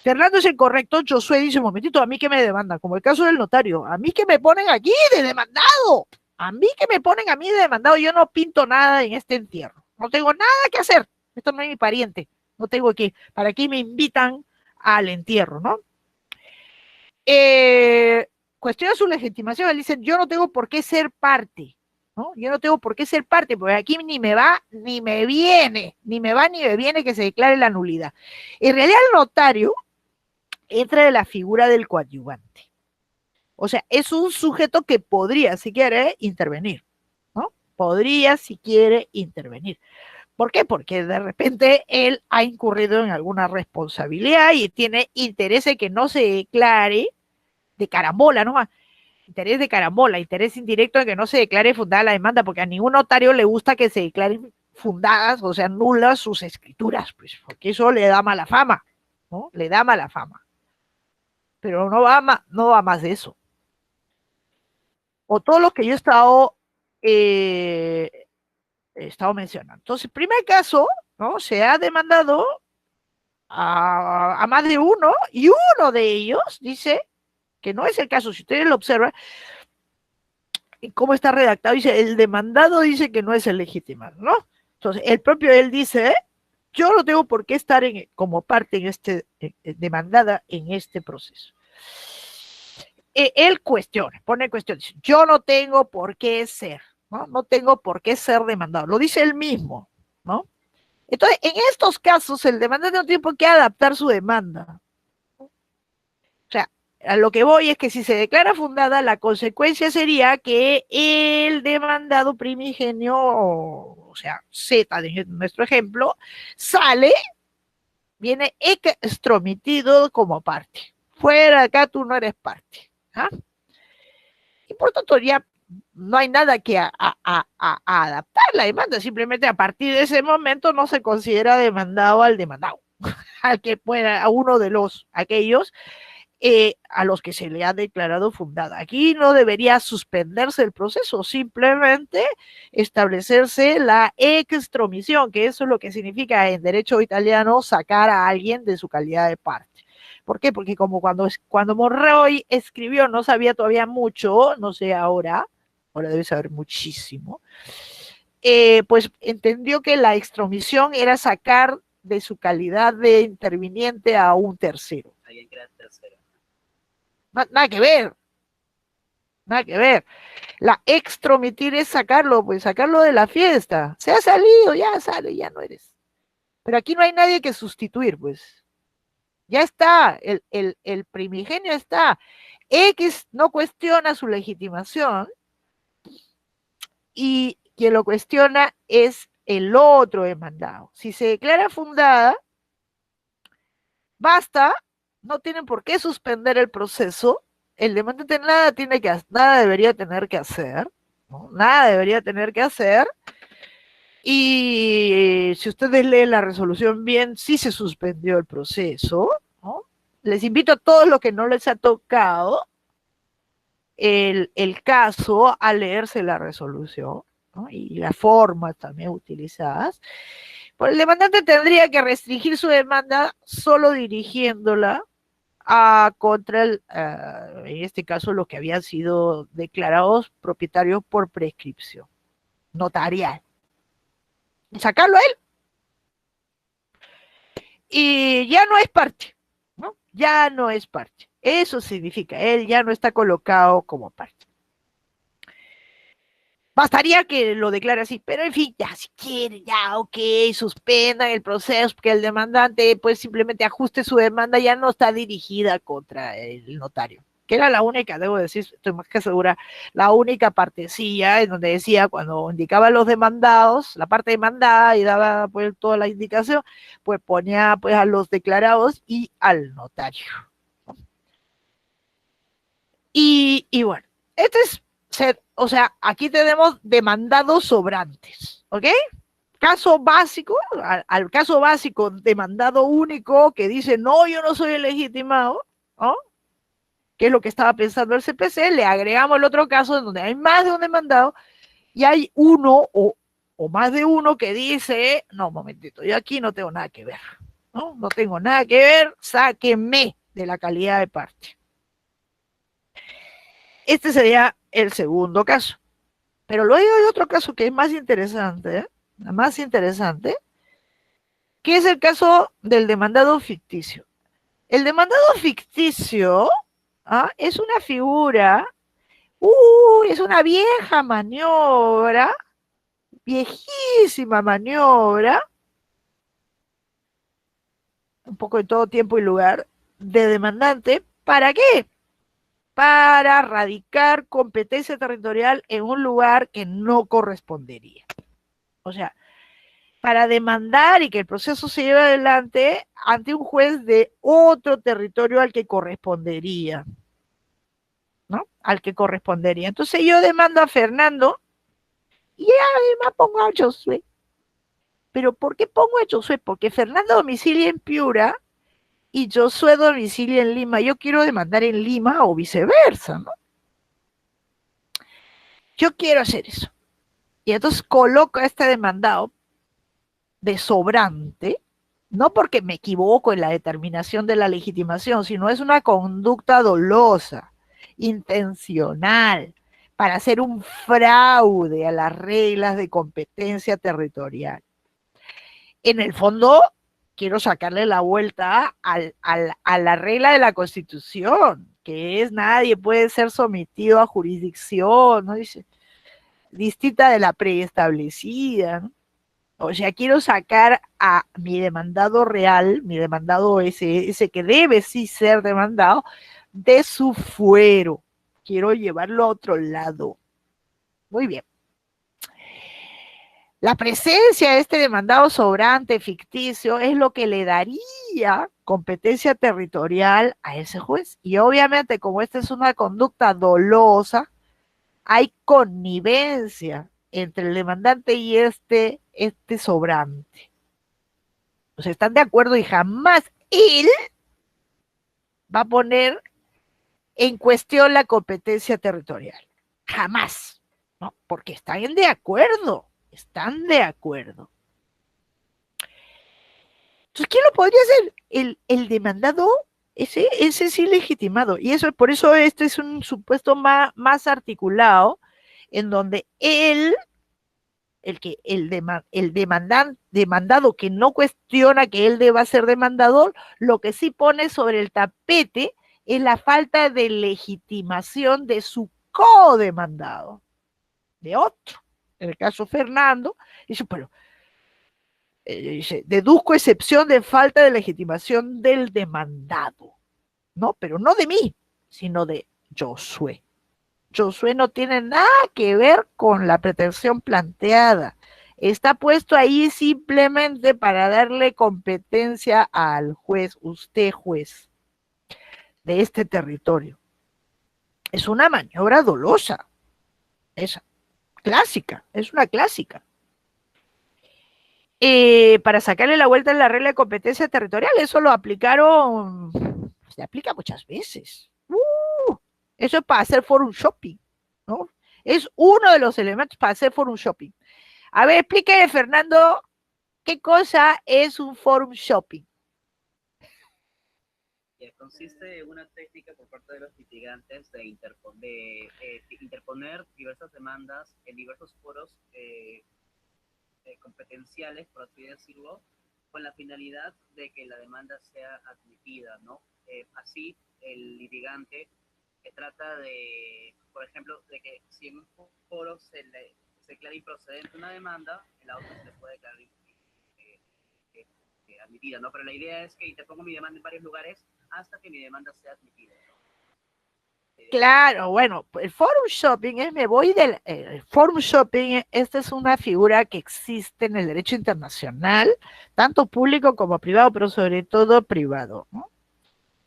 Fernando es el correcto, Josué dice, un momentito, a mí que me demandan, como el caso del notario, a mí que me ponen aquí de demandado, a mí que me ponen a mí de demandado, yo no pinto nada en este entierro, no tengo nada que hacer, esto no es mi pariente, no tengo que, para qué me invitan al entierro, ¿no? Cuestiona su legitimación, él dice, yo no tengo por qué ser parte, ¿no? Yo no tengo por qué ser parte, porque aquí ni me va ni me viene, ni me va ni me viene que se declare la nulidad. En realidad el notario entra de la figura del coadyuvante. O sea, es un sujeto que podría, si quiere, intervenir, ¿no? Podría, si quiere, intervenir. ¿Por qué? Porque de repente él ha incurrido en alguna responsabilidad y tiene interés en que no se declare de carambola, ¿no? Interés de carambola, interés indirecto en que no se declare fundada la demanda, porque a ningún notario le gusta que se declaren fundadas, o sea, nulas sus escrituras, pues, porque eso le da mala fama, ¿no? Le da mala fama. Pero no va más de eso. O todo lo que yo he estado mencionando. Entonces, primer caso, ¿no? Se ha demandado a más de uno y uno de ellos dice que no es el caso. Si ustedes lo observan, cómo está redactado, dice, el demandado dice que no es el legítimo, ¿no? Entonces, el propio él dice, yo no tengo por qué estar como parte demandada en este proceso. Él cuestiona, pone cuestión, dice, yo no tengo por qué ser, ¿no? No tengo por qué ser demandado, lo dice él mismo, ¿no? Entonces, en estos casos, el demandante no tiene por qué adaptar su demanda. O sea, a lo que voy es que si se declara fundada, la consecuencia sería que el demandado primigenio, o sea, Z de nuestro ejemplo, viene extromitido como parte. Fuera de acá tú no eres parte. ¿Ah? Y por tanto ya no hay nada que adaptar la demanda, simplemente a partir de ese momento no se considera demandado al demandado, al que pueda, a uno de aquellos a los que se le ha declarado fundada. Aquí no debería suspenderse el proceso, simplemente establecerse la extromisión, que eso es lo que significa en derecho italiano sacar a alguien de su calidad de parte. ¿Por qué? Porque como cuando Monroy escribió no sabía todavía mucho, no sé ahora debe saber muchísimo, pues entendió que la extromisión era sacar de su calidad de interviniente a un tercero. Alguien que era tercero. Nada que ver, nada que ver. La extromitir es sacarlo, pues sacarlo de la fiesta. Se ha salido, ya sale, ya no eres. Pero aquí no hay nadie que sustituir, pues. Ya está, el primigenio está. X no cuestiona su legitimación y quien lo cuestiona es el otro demandado. Si se declara fundada, basta, no tienen por qué suspender el proceso, el demandante nada debería tener que hacer, ¿no? Nada debería tener que hacer, y si ustedes leen la resolución bien, sí se suspendió el proceso, ¿no? les invito a todos los que no les ha tocado el caso a leerse la resolución, ¿no? Y las formas también utilizadas. Pues el demandante tendría que restringir su demanda solo dirigiéndola contra en este caso, los que habían sido declarados propietarios por prescripción notarial. Sacarlo a él. Y ya no es parte, ¿no? Ya no es parte. Eso significa, él ya no está colocado como parte. Bastaría que lo declare así, pero en fin, ya si quiere, ya ok, suspendan el proceso, porque el demandante pues simplemente ajuste su demanda, ya no está dirigida contra el notario, que era la única, debo decir, estoy más que segura, la única partecilla en donde decía, cuando indicaba a los demandados, la parte demandada y daba pues toda la indicación, pues ponía pues a los declarados y al notario. Y bueno, este es o sea, aquí tenemos demandados sobrantes, ¿ok? Caso básico, al caso básico, demandado único que dice, no, yo no soy el legitimado, ¿no? Que es lo que estaba pensando el CPC, le agregamos el otro caso en donde hay más de un demandado y hay uno o más de uno que dice, no, un momentito, yo aquí no tengo nada que ver, ¿no? No tengo nada que ver, sáquenme de la calidad de parte. Este sería el segundo caso. Pero luego hay otro caso que es más interesante, que es el caso del demandado ficticio. El demandado ficticio es una figura, es una vieja maniobra, viejísima maniobra, un poco de todo tiempo y lugar, de demandante. ¿Para qué? Para radicar competencia territorial en un lugar que no correspondería. O sea, para demandar y que el proceso se lleve adelante ante un juez de otro territorio al que correspondería, ¿no? Al que correspondería. Entonces yo demando a Fernando y además pongo a Josué. ¿Pero por qué pongo a Josué? Porque Fernando domicilia en Piura y Josué domicilia en Lima. Yo quiero demandar en Lima o viceversa, ¿no? Yo quiero hacer eso. Y entonces coloco a este demandado de sobrante, no porque me equivoco en la determinación de la legitimación, sino es una conducta dolosa, intencional, para hacer un fraude a las reglas de competencia territorial. En el fondo, quiero sacarle la vuelta a la regla de la Constitución, que es nadie puede ser sometido a jurisdicción, ¿no? Dice, distinta de la preestablecida, ¿no? O sea, quiero sacar a mi demandado real, mi demandado ese que debe sí ser demandado, de su fuero. Quiero llevarlo a otro lado. Muy bien. La presencia de este demandado sobrante ficticio es lo que le daría competencia territorial a ese juez. Y obviamente, como esta es una conducta dolosa, hay connivencia entre el demandante y este sobrante. O sea, están de acuerdo y jamás él va a poner en cuestión la competencia territorial. Jamás, ¿no? Porque están de acuerdo, están de acuerdo. Entonces, ¿quién lo podría hacer? El demandado, ese sí legitimado. Y eso, por eso este es un supuesto más articulado, en donde demandado que no cuestiona que él deba ser demandador, lo que sí pone sobre el tapete es la falta de legitimación de su codemandado, de otro. En el caso Fernando, dice, pero dice, deduzco excepción de falta de legitimación del demandado, ¿no? Pero no de mí, sino de Josué. Josué no tiene nada que ver con la pretensión planteada. Está puesto ahí simplemente para darle competencia al juez, usted juez de este territorio. Es una maniobra dolosa, esa, clásica, es una clásica. Para sacarle la vuelta en la regla de competencia territorial, eso lo aplicaron se aplica muchas veces. Eso es para hacer forum shopping, ¿no? Es uno de los elementos para hacer forum shopping. A ver, explíqueme, Fernando, ¿qué cosa es un forum shopping? Consiste en una técnica por parte de los litigantes de interponer diversas demandas en diversos foros competenciales, por así decirlo, con la finalidad de que la demanda sea admitida, ¿no? Así, el litigante trata de, por ejemplo, de que si en un foro se declara improcedente una demanda, en la otra se le puede declarar admitida, ¿no? Pero la idea es que interpongo mi demanda en varios lugares hasta que mi demanda sea admitida, ¿no? Claro, bueno, el forum shopping es, me voy del forum shopping, esta es una figura que existe en el derecho internacional, tanto público como privado, pero sobre todo privado, ¿no?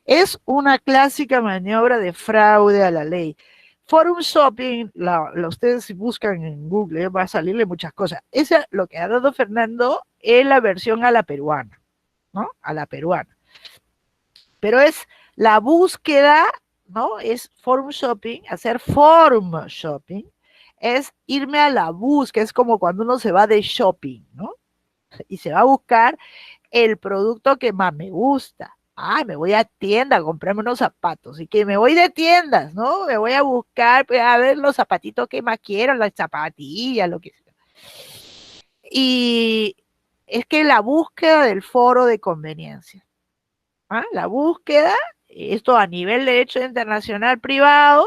Es una clásica maniobra de fraude a la ley. Forum shopping, ustedes si buscan en Google, va a salirle muchas cosas. Esa, lo que ha dado Fernando, es la versión a la peruana, ¿no? A la peruana. Pero es la búsqueda, ¿no? Es forum shopping, hacer forum shopping, es irme a la búsqueda, es como cuando uno se va de shopping, ¿no? Y se va a buscar el producto que más me gusta. Ah, me voy a tienda a comprarme unos zapatos y que me voy de tiendas, ¿no? Me voy a buscar, pues, a ver los zapatitos que más quiero, las zapatillas, lo que sea. Y es que la búsqueda del foro de conveniencia. ¿Ah? La búsqueda, esto a nivel de derecho internacional privado,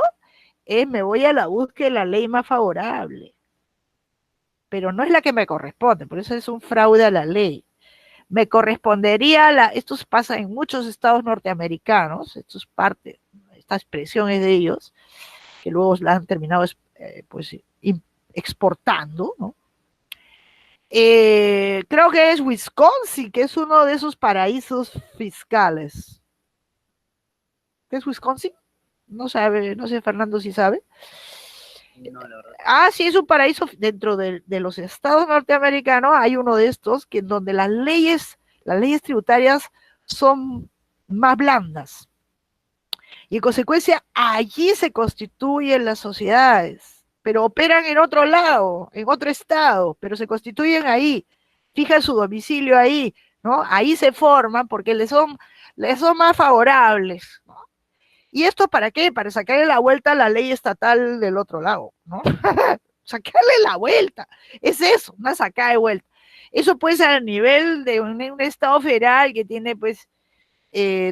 es me voy a la búsqueda de la ley más favorable. Pero no es la que me corresponde, por eso es un fraude a la ley. Me correspondería, esto pasa en muchos estados norteamericanos, esto es parte, esta expresión es de ellos, que luego la han terminado pues, exportando, ¿no? Creo que es Wisconsin, que es uno de esos paraísos fiscales. ¿Qué es Wisconsin? No sabe, no sé, Fernando si sabe. No, la verdad. Ah, sí, es un paraíso dentro de los estados norteamericanos. Hay uno de estos que en donde las leyes tributarias son más blandas. Y en consecuencia, allí se constituyen las sociedades, pero operan en otro lado, en otro estado, pero se constituyen ahí, fijan su domicilio ahí, ¿no? Ahí se forman porque les son más favorables, ¿no? ¿Y esto para qué? Para sacarle la vuelta a la ley estatal del otro lado, ¿no? Sacarle la vuelta. Es eso, una sacada de vuelta. Eso puede ser a nivel de un estado federal que tiene, pues,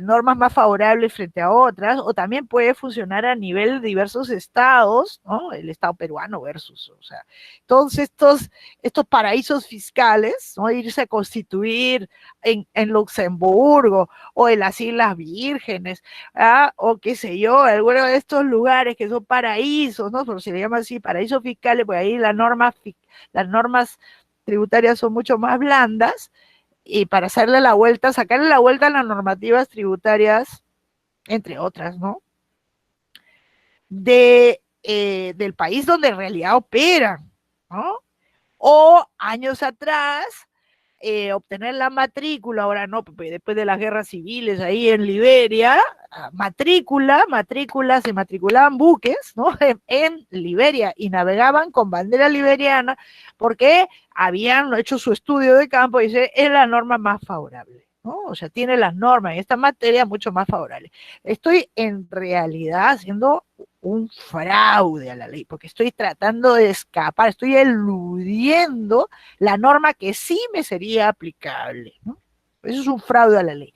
normas más favorables frente a otras, o también puede funcionar a nivel de diversos estados, ¿no? El estado peruano versus, o sea, todos estos paraísos fiscales, ¿no? Irse a constituir en Luxemburgo o en las Islas Vírgenes, ¿ah? O qué sé yo, alguno de estos lugares que son paraísos, ¿no? Pero se le llama así, paraísos fiscales, pues ahí las normas tributarias son mucho más blandas, y para hacerle la vuelta, sacarle la vuelta a las normativas tributarias, entre otras, ¿no? Del país donde en realidad operan, ¿no? O años atrás, obtener la matrícula, ahora no, después de las guerras civiles ahí en Liberia, se matriculaban buques, ¿no? En Liberia y navegaban con bandera liberiana porque habían hecho su estudio de campo y dice, es la norma más favorable, ¿no? O sea, tiene las normas en esta materia mucho más favorables. Estoy en realidad haciendo un fraude a la ley, porque estoy tratando de escapar, estoy eludiendo la norma que sí me sería aplicable, ¿no? Eso es un fraude a la ley.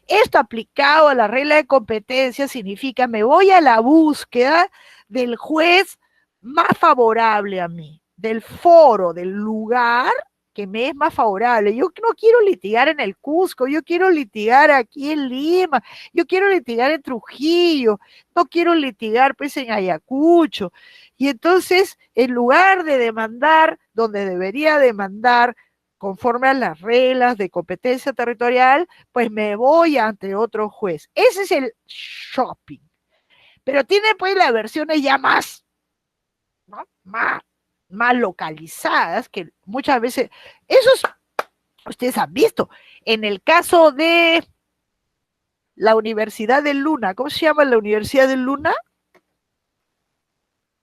Esto aplicado a la regla de competencia significa me voy a la búsqueda del juez más favorable a mí, del foro, del lugar que me es más favorable. Yo no quiero litigar en el Cusco, yo quiero litigar aquí en Lima, yo quiero litigar en Trujillo, no quiero litigar pues en Ayacucho. Y entonces, en lugar de demandar donde debería demandar conforme a las reglas de competencia territorial, pues me voy ante otro juez. Ese es el shopping. Pero tiene pues las versiones ya más, ¿no? Más localizadas, que muchas veces, esos ustedes han visto, en el caso de la Universidad de Luna. ¿Cómo se llama la Universidad de Luna?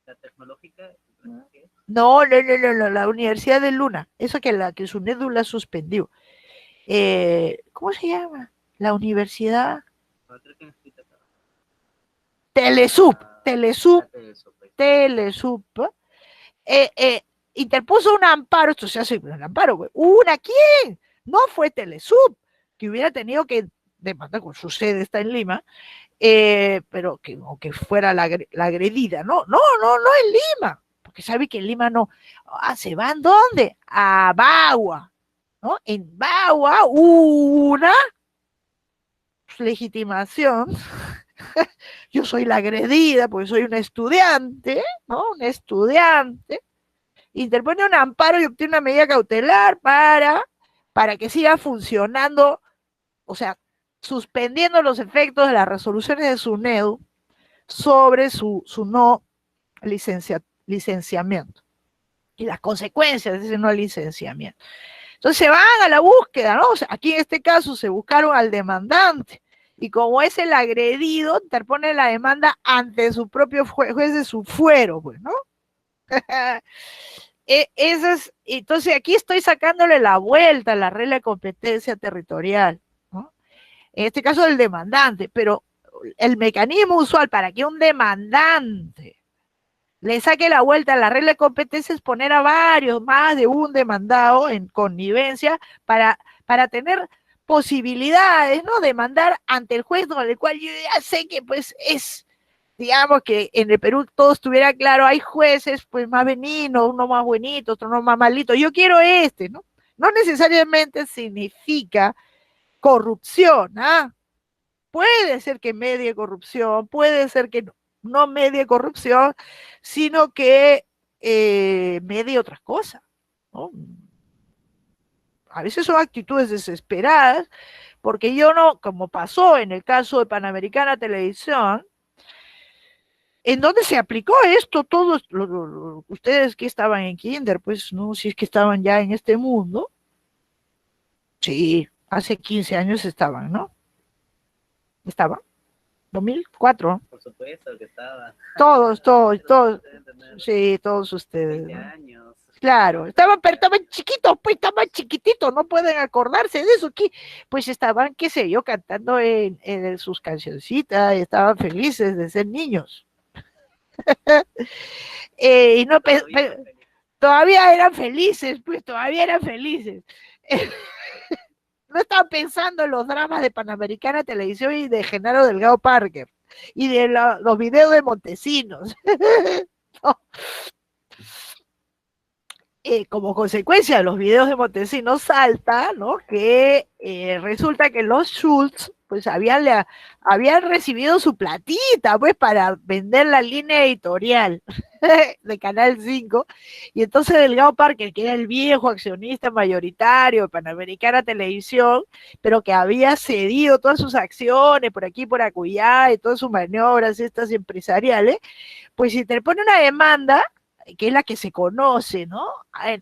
La tecnológica. No, la Universidad de Luna. Eso que su la suspendió. ¿Cómo se llama? La Universidad Telesub, interpuso un amparo, esto se hace un amparo, güey. ¿Una quién? No fue Telesub, que hubiera tenido que demandar, con su sede está en Lima, pero que fuera la agredida, no en Lima, porque sabe que en Lima no. ¿Se van dónde? A Bagua, ¿no? En Bagua, una legitimación. Yo soy la agredida porque soy una estudiante, ¿no? Un estudiante. Interpone un amparo y obtiene una medida cautelar para que siga funcionando, o sea, suspendiendo los efectos de las resoluciones de SUNEDU sobre su no licenciamiento y las consecuencias de ese no licenciamiento. Entonces se van a la búsqueda, ¿no? O sea, aquí en este caso se buscaron al demandante y como es el agredido, interpone la demanda ante su propio juez de su fuero, pues, ¿no? Entonces aquí estoy sacándole la vuelta a la regla de competencia territorial, ¿no? En este caso el demandante, pero el mecanismo usual para que un demandante le saque la vuelta a la regla de competencia es poner a varios, más de un demandado en connivencia para tener posibilidades, ¿no? Demandar ante el juez, con el cual yo ya sé que pues es, digamos que en el Perú todo estuviera claro, hay jueces pues más benignos, uno más bonito, otro no más malito, yo quiero este, ¿no? No necesariamente significa corrupción, ¿ah? Puede ser que medie corrupción, puede ser que no medie corrupción, sino que medie otras cosas, ¿no? A veces son actitudes desesperadas, porque yo no, como pasó en el caso de Panamericana Televisión, ¿en dónde se aplicó esto? Todos ustedes que estaban en kinder, pues, ¿no? Si es que estaban ya en este mundo. Sí, hace 15 años estaban, ¿no? Estaban. 2004. Por supuesto que estaba. Todos, sí, todos ustedes. 20 ¿no? años. Claro, pero estaban chiquitos, pues estaban chiquititos, no pueden acordarse de eso, pues estaban, qué sé yo, cantando en sus cancioncitas, estaban felices de ser niños. Y no, todavía eran felices, pues todavía eran felices. No estaban pensando en los dramas de Panamericana Televisión y de Genaro Delgado Parker y de los videos de Montesinos. No. Como consecuencia de los videos de Montesinos salta, ¿no? Que resulta que los Schultz pues habían recibido su platita pues para vender la línea editorial de Canal 5 y entonces Delgado Parker, que era el viejo accionista mayoritario de Panamericana Televisión, pero que había cedido todas sus acciones por aquí por acullá y todas sus maniobras estas empresariales, pues interpone una demanda que es la que se conoce, ¿no?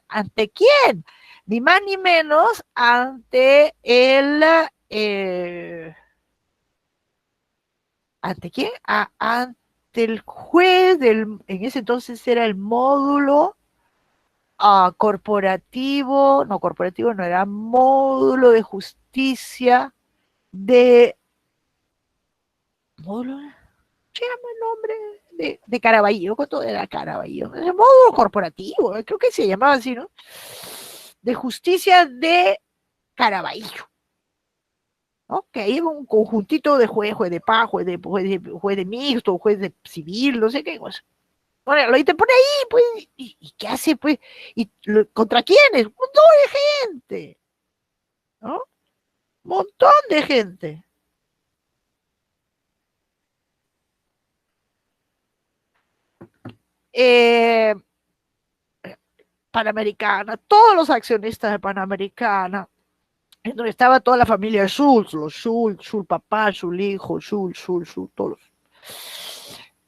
¿Ante quién? Ni más ni menos ante ¿ante quién? Ante el juez en ese entonces era el módulo corporativo no era módulo de justicia módulo, se llama el nombre de Caraballo, ¿cuánto era Caraballo? El módulo corporativo, creo que se llamaba así, ¿no? De justicia de Caraballo. ¿No? Que ahí un conjuntito de juez de paz, juez de mixto, juez de civil, no sé qué cosa. Bueno, lo interpone ahí, pues, ¿y qué hace, pues? ¿Contra quiénes? Un montón de gente, ¿no? Un montón de gente. Panamericana, todos los accionistas de Panamericana, en donde estaba toda la familia Schultz, los Schultz, Schultz papá, Schultz hijo, Schultz, todos.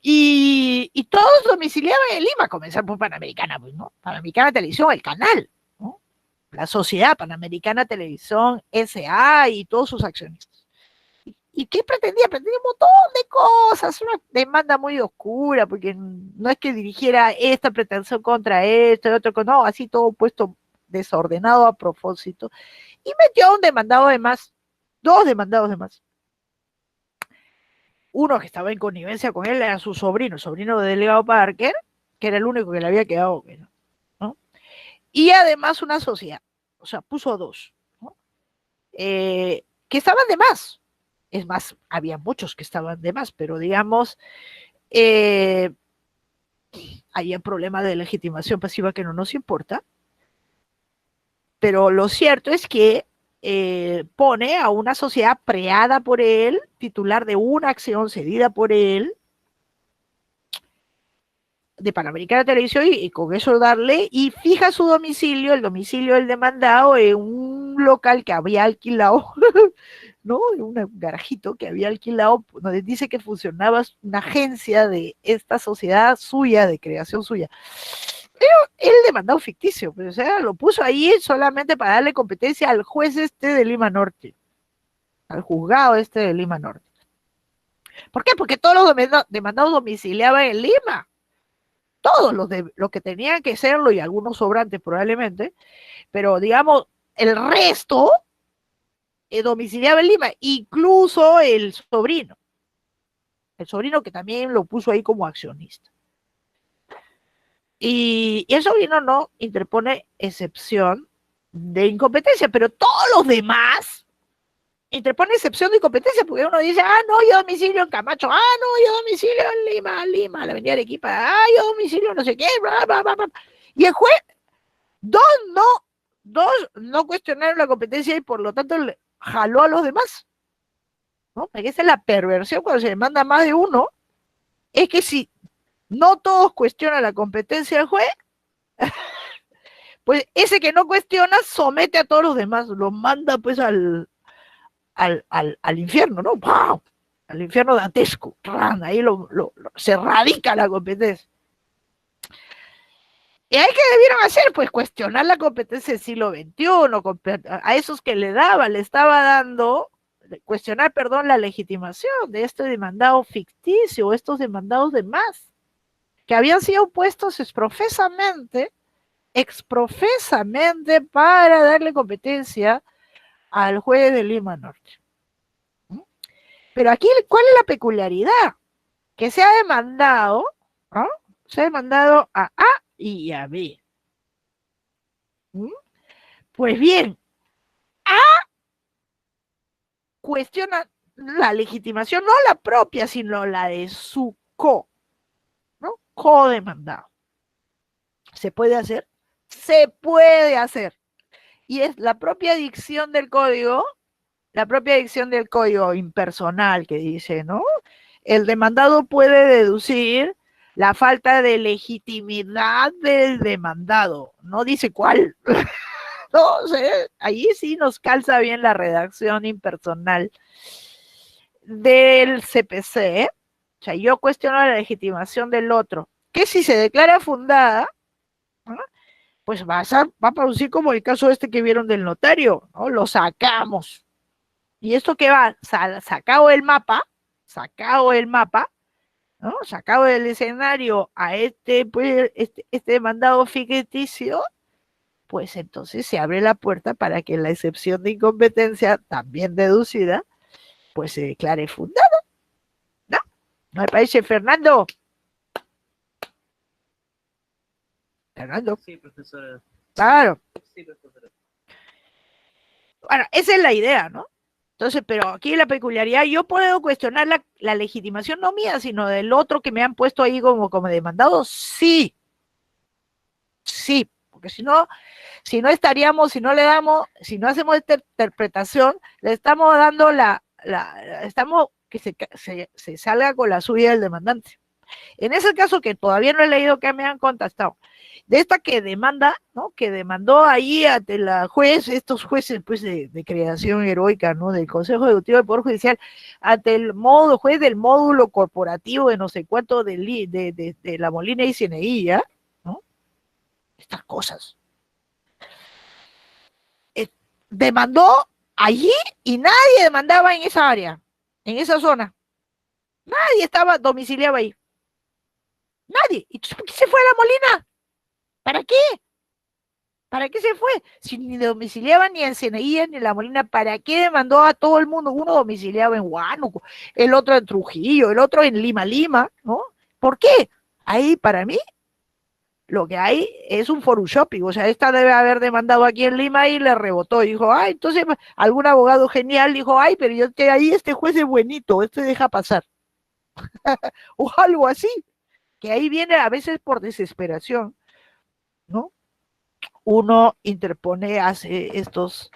Y todos domiciliados en Lima, comenzar por Panamericana, pues, ¿no? Panamericana Televisión, el canal, ¿no? La sociedad Panamericana Televisión S.A. y todos sus accionistas. ¿Y qué pretendía? Pretendía un montón de cosas, una demanda muy oscura, porque no es que dirigiera esta pretensión contra esto, y otro, no, así todo puesto desordenado a propósito. Y metió a un demandado de más, dos demandados de más. Uno que estaba en connivencia con él era su sobrino, el sobrino del delegado Parker, que era el único que le había quedado, ¿no? Y además una sociedad, o sea, puso dos, ¿no? Que estaban de más. Es más, había muchos que estaban de más, pero digamos, hay un problema de legitimación pasiva que no nos importa, pero lo cierto es que pone a una sociedad preada por él, titular de una acción cedida por él, de Panamericana Televisión, y con eso darle, y fija su domicilio, el domicilio del demandado, en un local que había alquilado, ¿no? Un garajito que había alquilado, donde dice que funcionaba una agencia de esta sociedad suya, de creación suya. Pero el demandado ficticio, pues, o sea, lo puso ahí solamente para darle competencia al juez este de Lima Norte, al juzgado este de Lima Norte. ¿Por qué? Porque todos los demandados domiciliaban en Lima. Todos los que tenían que serlo, y algunos sobrantes probablemente, pero digamos, el resto domiciliaba en Lima, incluso el sobrino que también lo puso ahí como accionista. Y el sobrino no interpone excepción de incompetencia, pero todos los demás interpone excepción de incompetencia, porque uno dice, no, yo domicilio en Camacho, no, yo domicilio en Lima, la avenida Arequipa, yo domicilio no sé qué, bla, bla, bla, bla. Y el juez, dos no cuestionaron la competencia y por lo tanto jaló a los demás, ¿no? Porque esa es la perversión cuando se demanda más de uno, es que si no todos cuestionan la competencia del juez, pues ese que no cuestiona somete a todos los demás, los manda pues al infierno, ¿no? ¡Pau! Al infierno dantesco. Ahí se radica la competencia. ¿Y ahí qué debieron hacer? Pues cuestionar la competencia del siglo XXI, a esos que le estaba dando, cuestionar, perdón, la legitimación de este demandado ficticio, estos demandados de más, que habían sido puestos exprofesamente para darle competencia al juez de Lima Norte. Pero aquí, ¿cuál es la peculiaridad? Que se ha demandado, ¿no? Se ha demandado a A y a B. Pues bien, A cuestiona la legitimación, no la propia, sino la de su ¿no? Co-demandado. ¿Se puede hacer? Se puede hacer. Y es la propia dicción del código impersonal que dice, ¿no? El demandado puede deducir la falta de legitimidad del demandado. No dice cuál. No sé, ahí sí nos calza bien la redacción impersonal del CPC. O sea, yo cuestiono la legitimación del otro, que si se declara fundada, ¿no? Pues va a producir como el caso este que vieron del notario, ¿no? Lo sacamos. ¿Y esto qué va? Sacado el mapa, ¿no? Sacado del escenario a pues, este demandado ficticio, pues entonces se abre la puerta para que la excepción de incompetencia, también deducida, pues se declare fundada, ¿no? ¿No me parece, Fernando? Fernando. Sí, profesora. Claro. Sí, profesora. Bueno, esa es la idea, ¿no? Entonces, pero aquí la peculiaridad, yo puedo cuestionar la legitimación no mía, sino del otro que me han puesto ahí como demandado, sí, porque si no estaríamos, si no hacemos esta interpretación, le estamos dando estamos que se salga con la suya del demandante. En ese caso, que todavía no he leído que me han contestado, de esta que demanda, ¿no? Que demandó ahí ante la estos jueces pues de creación heroica, ¿no? Del Consejo Ejecutivo del Poder Judicial, ante el juez del módulo corporativo de no sé cuánto de la Molina y Cieneguilla, ¿no? Estas cosas. Demandó allí y nadie demandaba en esa área. en esa zona. Nadie estaba domiciliado ahí. Nadie. ¿Y por qué se fue a La Molina? ¿Para qué? ¿Para qué se fue? Si ni domiciliaba ni en Ceneguía ni en La Molina, ¿para qué mandó a todo el mundo? Uno domiciliaba en Huánuco, el otro en Trujillo, el otro en Lima, ¿no? ¿Por qué? Ahí, para mí, lo que hay es un forum shopping. O sea, esta debe haber demandado aquí en Lima y le rebotó. Y dijo, ay, entonces algún abogado genial dijo, ay, pero yo que ahí este juez es buenito, este deja pasar. O algo así, que ahí viene a veces por desesperación, ¿no? Uno interpone, hace estos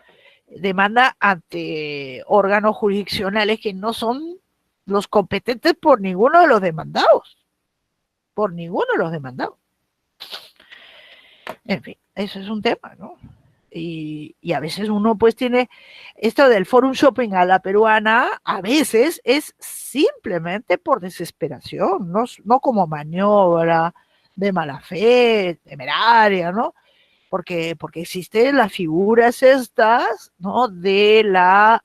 demanda ante órganos jurisdiccionales que no son los competentes por ninguno de los demandados, por ninguno de los demandados. En fin, eso es un tema, ¿no? Y a veces uno pues tiene esto del forum shopping a la peruana, a veces es simplemente por desesperación, no como maniobra de mala fe, temeraria, ¿no? Porque existen las figuras estas, ¿no? De la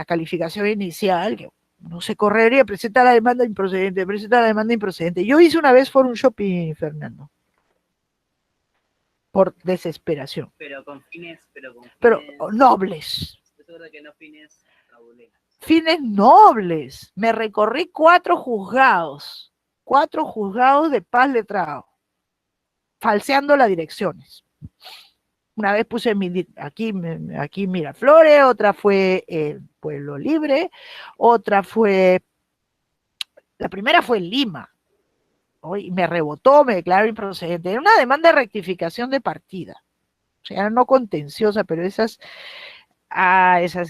calificación inicial, que no se correría, presenta la demanda improcedente, presenta la demanda improcedente. Yo hice una vez forum shopping, Fernando, por desesperación. Pero nobles. Que no fines fraudulentos. Fines nobles. Me recorrí 4 juzgados de paz letrado, falseando las direcciones. Una vez puse aquí Miraflores, otra fue el Pueblo Libre, otra fue, la primera fue en Lima, y me rebotó, me declaró improcedente. Era una demanda de rectificación de partida, o sea, no contenciosa, pero esas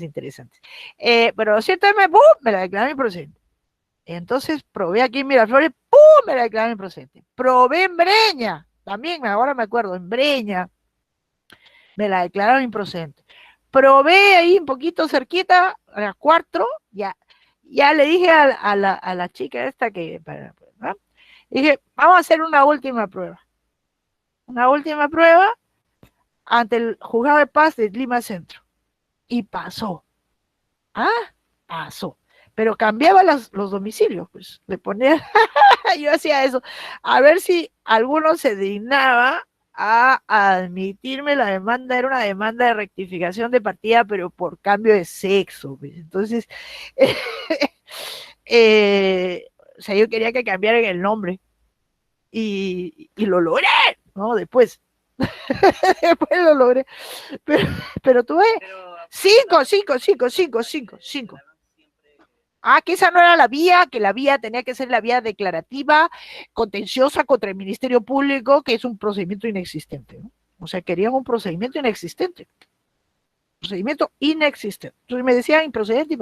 interesantes. Pero ciertamente, ¡pum!, me la declararon improcedente. Entonces probé aquí en Miraflores, ¡pum!, me la declararon improcedente. Probé en Breña, también, ahora me acuerdo, en Breña, me la declararon improcedente. Probé ahí un poquito cerquita, a las 4, ya le dije a la chica esta que, ¿no? Dije, vamos a hacer una última prueba ante el juzgado de paz de Lima Centro. Y pasó. Pasó. Pero cambiaba los domicilios, pues le ponía, yo hacía eso, a ver si alguno se dignaba a admitirme la demanda. Era una demanda de rectificación de partida, pero por cambio de sexo, pues. Entonces, o sea, yo quería que cambiaran el nombre y lo logré, ¿no? Después lo logré, pero tuve cinco. Que esa no era la vía, que la vía tenía que ser la vía declarativa, contenciosa contra el Ministerio Público, que es un procedimiento inexistente, ¿no? O sea, querían un procedimiento inexistente. Entonces me decían improcedente.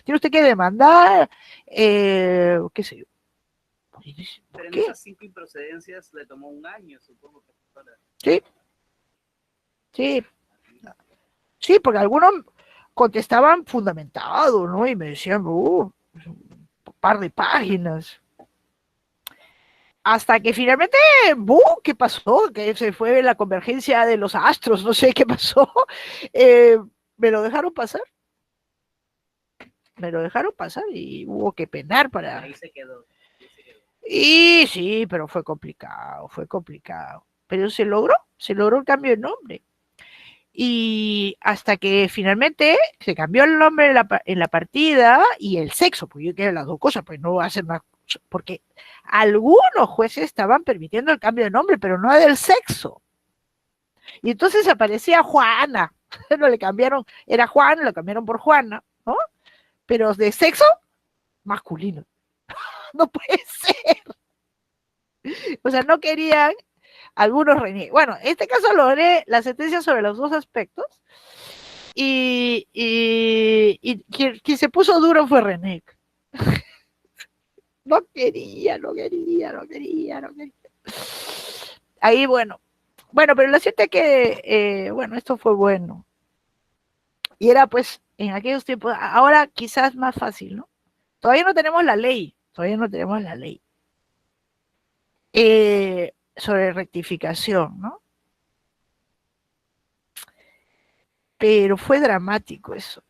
Tiene usted que demandar, qué sé yo. Pero en esas 5 improcedencias le tomó un año, supongo. Sí, porque algunos contestaban fundamentado, ¿no? Y me decían, un par de páginas. Hasta que finalmente, ¿qué pasó? Que se fue la convergencia de los astros, no sé qué pasó. Me lo dejaron pasar. Y hubo que penar para... Ahí se quedó. Y sí, pero fue complicado. Pero se logró el cambio de nombre. Y hasta que finalmente se cambió el nombre en la partida y el sexo, porque yo quiero las dos cosas, pues no va a ser más, porque algunos jueces estaban permitiendo el cambio de nombre, pero no del sexo. Y entonces aparecía Juana, no le cambiaron, era Juan, lo cambiaron por Juana, ¿no? Pero de sexo masculino. No puede ser. O sea, no querían, algunos reniegan. Bueno, en este caso logré la sentencia sobre los dos aspectos. Y quien se puso duro fue René. No quería. Ahí, bueno, pero la cierta es que, esto fue bueno. Y era pues en aquellos tiempos, ahora quizás más fácil, ¿no? Todavía no tenemos la ley. Sobre rectificación, ¿no? Pero fue dramático eso.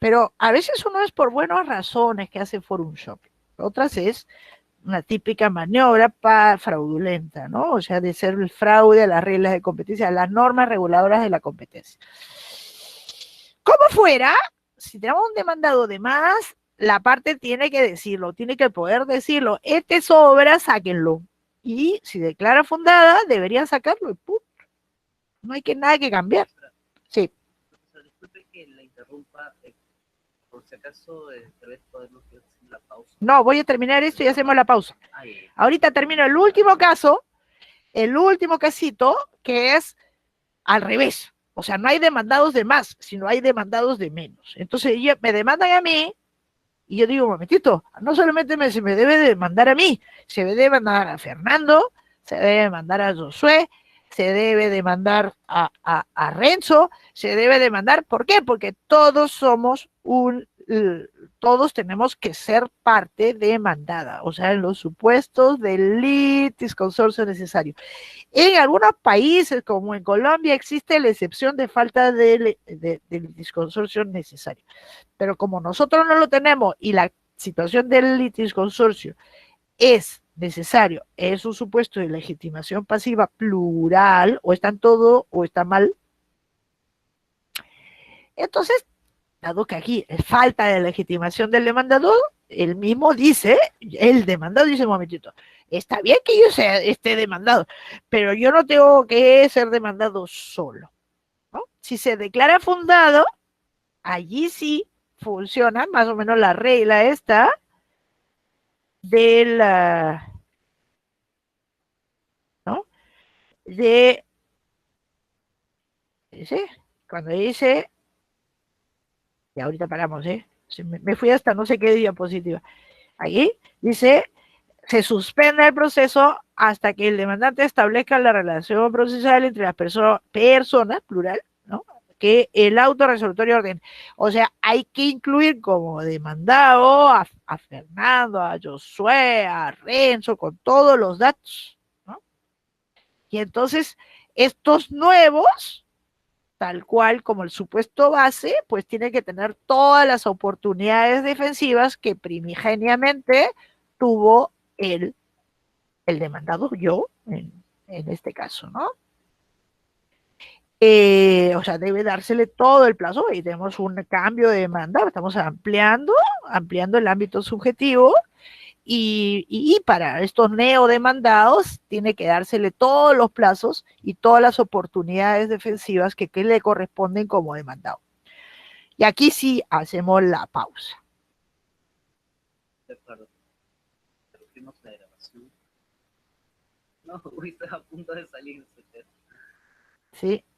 Pero a veces uno es por buenas razones que hace forum shopping. Otras es una típica maniobra fraudulenta, ¿no? O sea, de ser el fraude a las reglas de competencia, a las normas reguladoras de la competencia. Como fuera, si tenemos un demandado de más, la parte tiene que decirlo, tiene que poder decirlo. Este sobra, sáquenlo. Y si declara fundada, deberían sacarlo y ¡pum! No hay nada que cambiar. Sí. Profesor, disculpe que la interrumpa. Por si acaso, tal vez podemos hacer la pausa. No, voy a terminar esto y hacemos la pausa. Ay. Ahorita termino el último caso, el último casito, que es al revés. O sea, no hay demandados de más, sino hay demandados de menos. Entonces, me demandan a mí, y yo digo, un momentito, no solamente se me debe demandar a mí, se debe demandar a Fernando, se debe demandar a Josué, se debe demandar a Renzo, se debe demandar, ¿por qué? Porque todos somos todos tenemos que ser parte demandada, o sea, en los supuestos del litis consorcio necesario. En algunos países, como en Colombia, existe la excepción de falta del litisconsorcio necesario. Pero como nosotros no lo tenemos y la situación del litisconsorcio es necesario, es un supuesto de legitimación pasiva plural, o está en todo o está mal, entonces, dado que aquí es falta de legitimación del demandador, el mismo dice, el demandado dice, un momentito, está bien que yo esté demandado, pero yo no tengo que ser demandado solo, ¿no? Si se declara fundado, allí sí funciona más o menos la regla esta de la, ¿no? De, ¿sí? Cuando dice, y ahorita paramos, ¿eh? Me fui hasta no sé qué diapositiva. Ahí dice, se suspende el proceso hasta que el demandante establezca la relación procesal entre las personas, plural, ¿no? Que el auto resolutorio ordene. O sea, hay que incluir como demandado a Fernando, a Josué, a Renzo, con todos los datos, ¿no? Y entonces, estos nuevos, tal cual como el supuesto base, pues tiene que tener todas las oportunidades defensivas que primigeniamente tuvo el demandado, yo, en este caso, ¿no? O sea, debe dársele todo el plazo y tenemos un cambio de demanda, estamos ampliando el ámbito subjetivo y para estos neodemandados tiene que dársele todos los plazos y todas las oportunidades defensivas que le corresponden como demandado. Y aquí sí hacemos la pausa. De acuerdo. Interrumpimos la grabación. No, uy, estaba a punto de salir. Sí.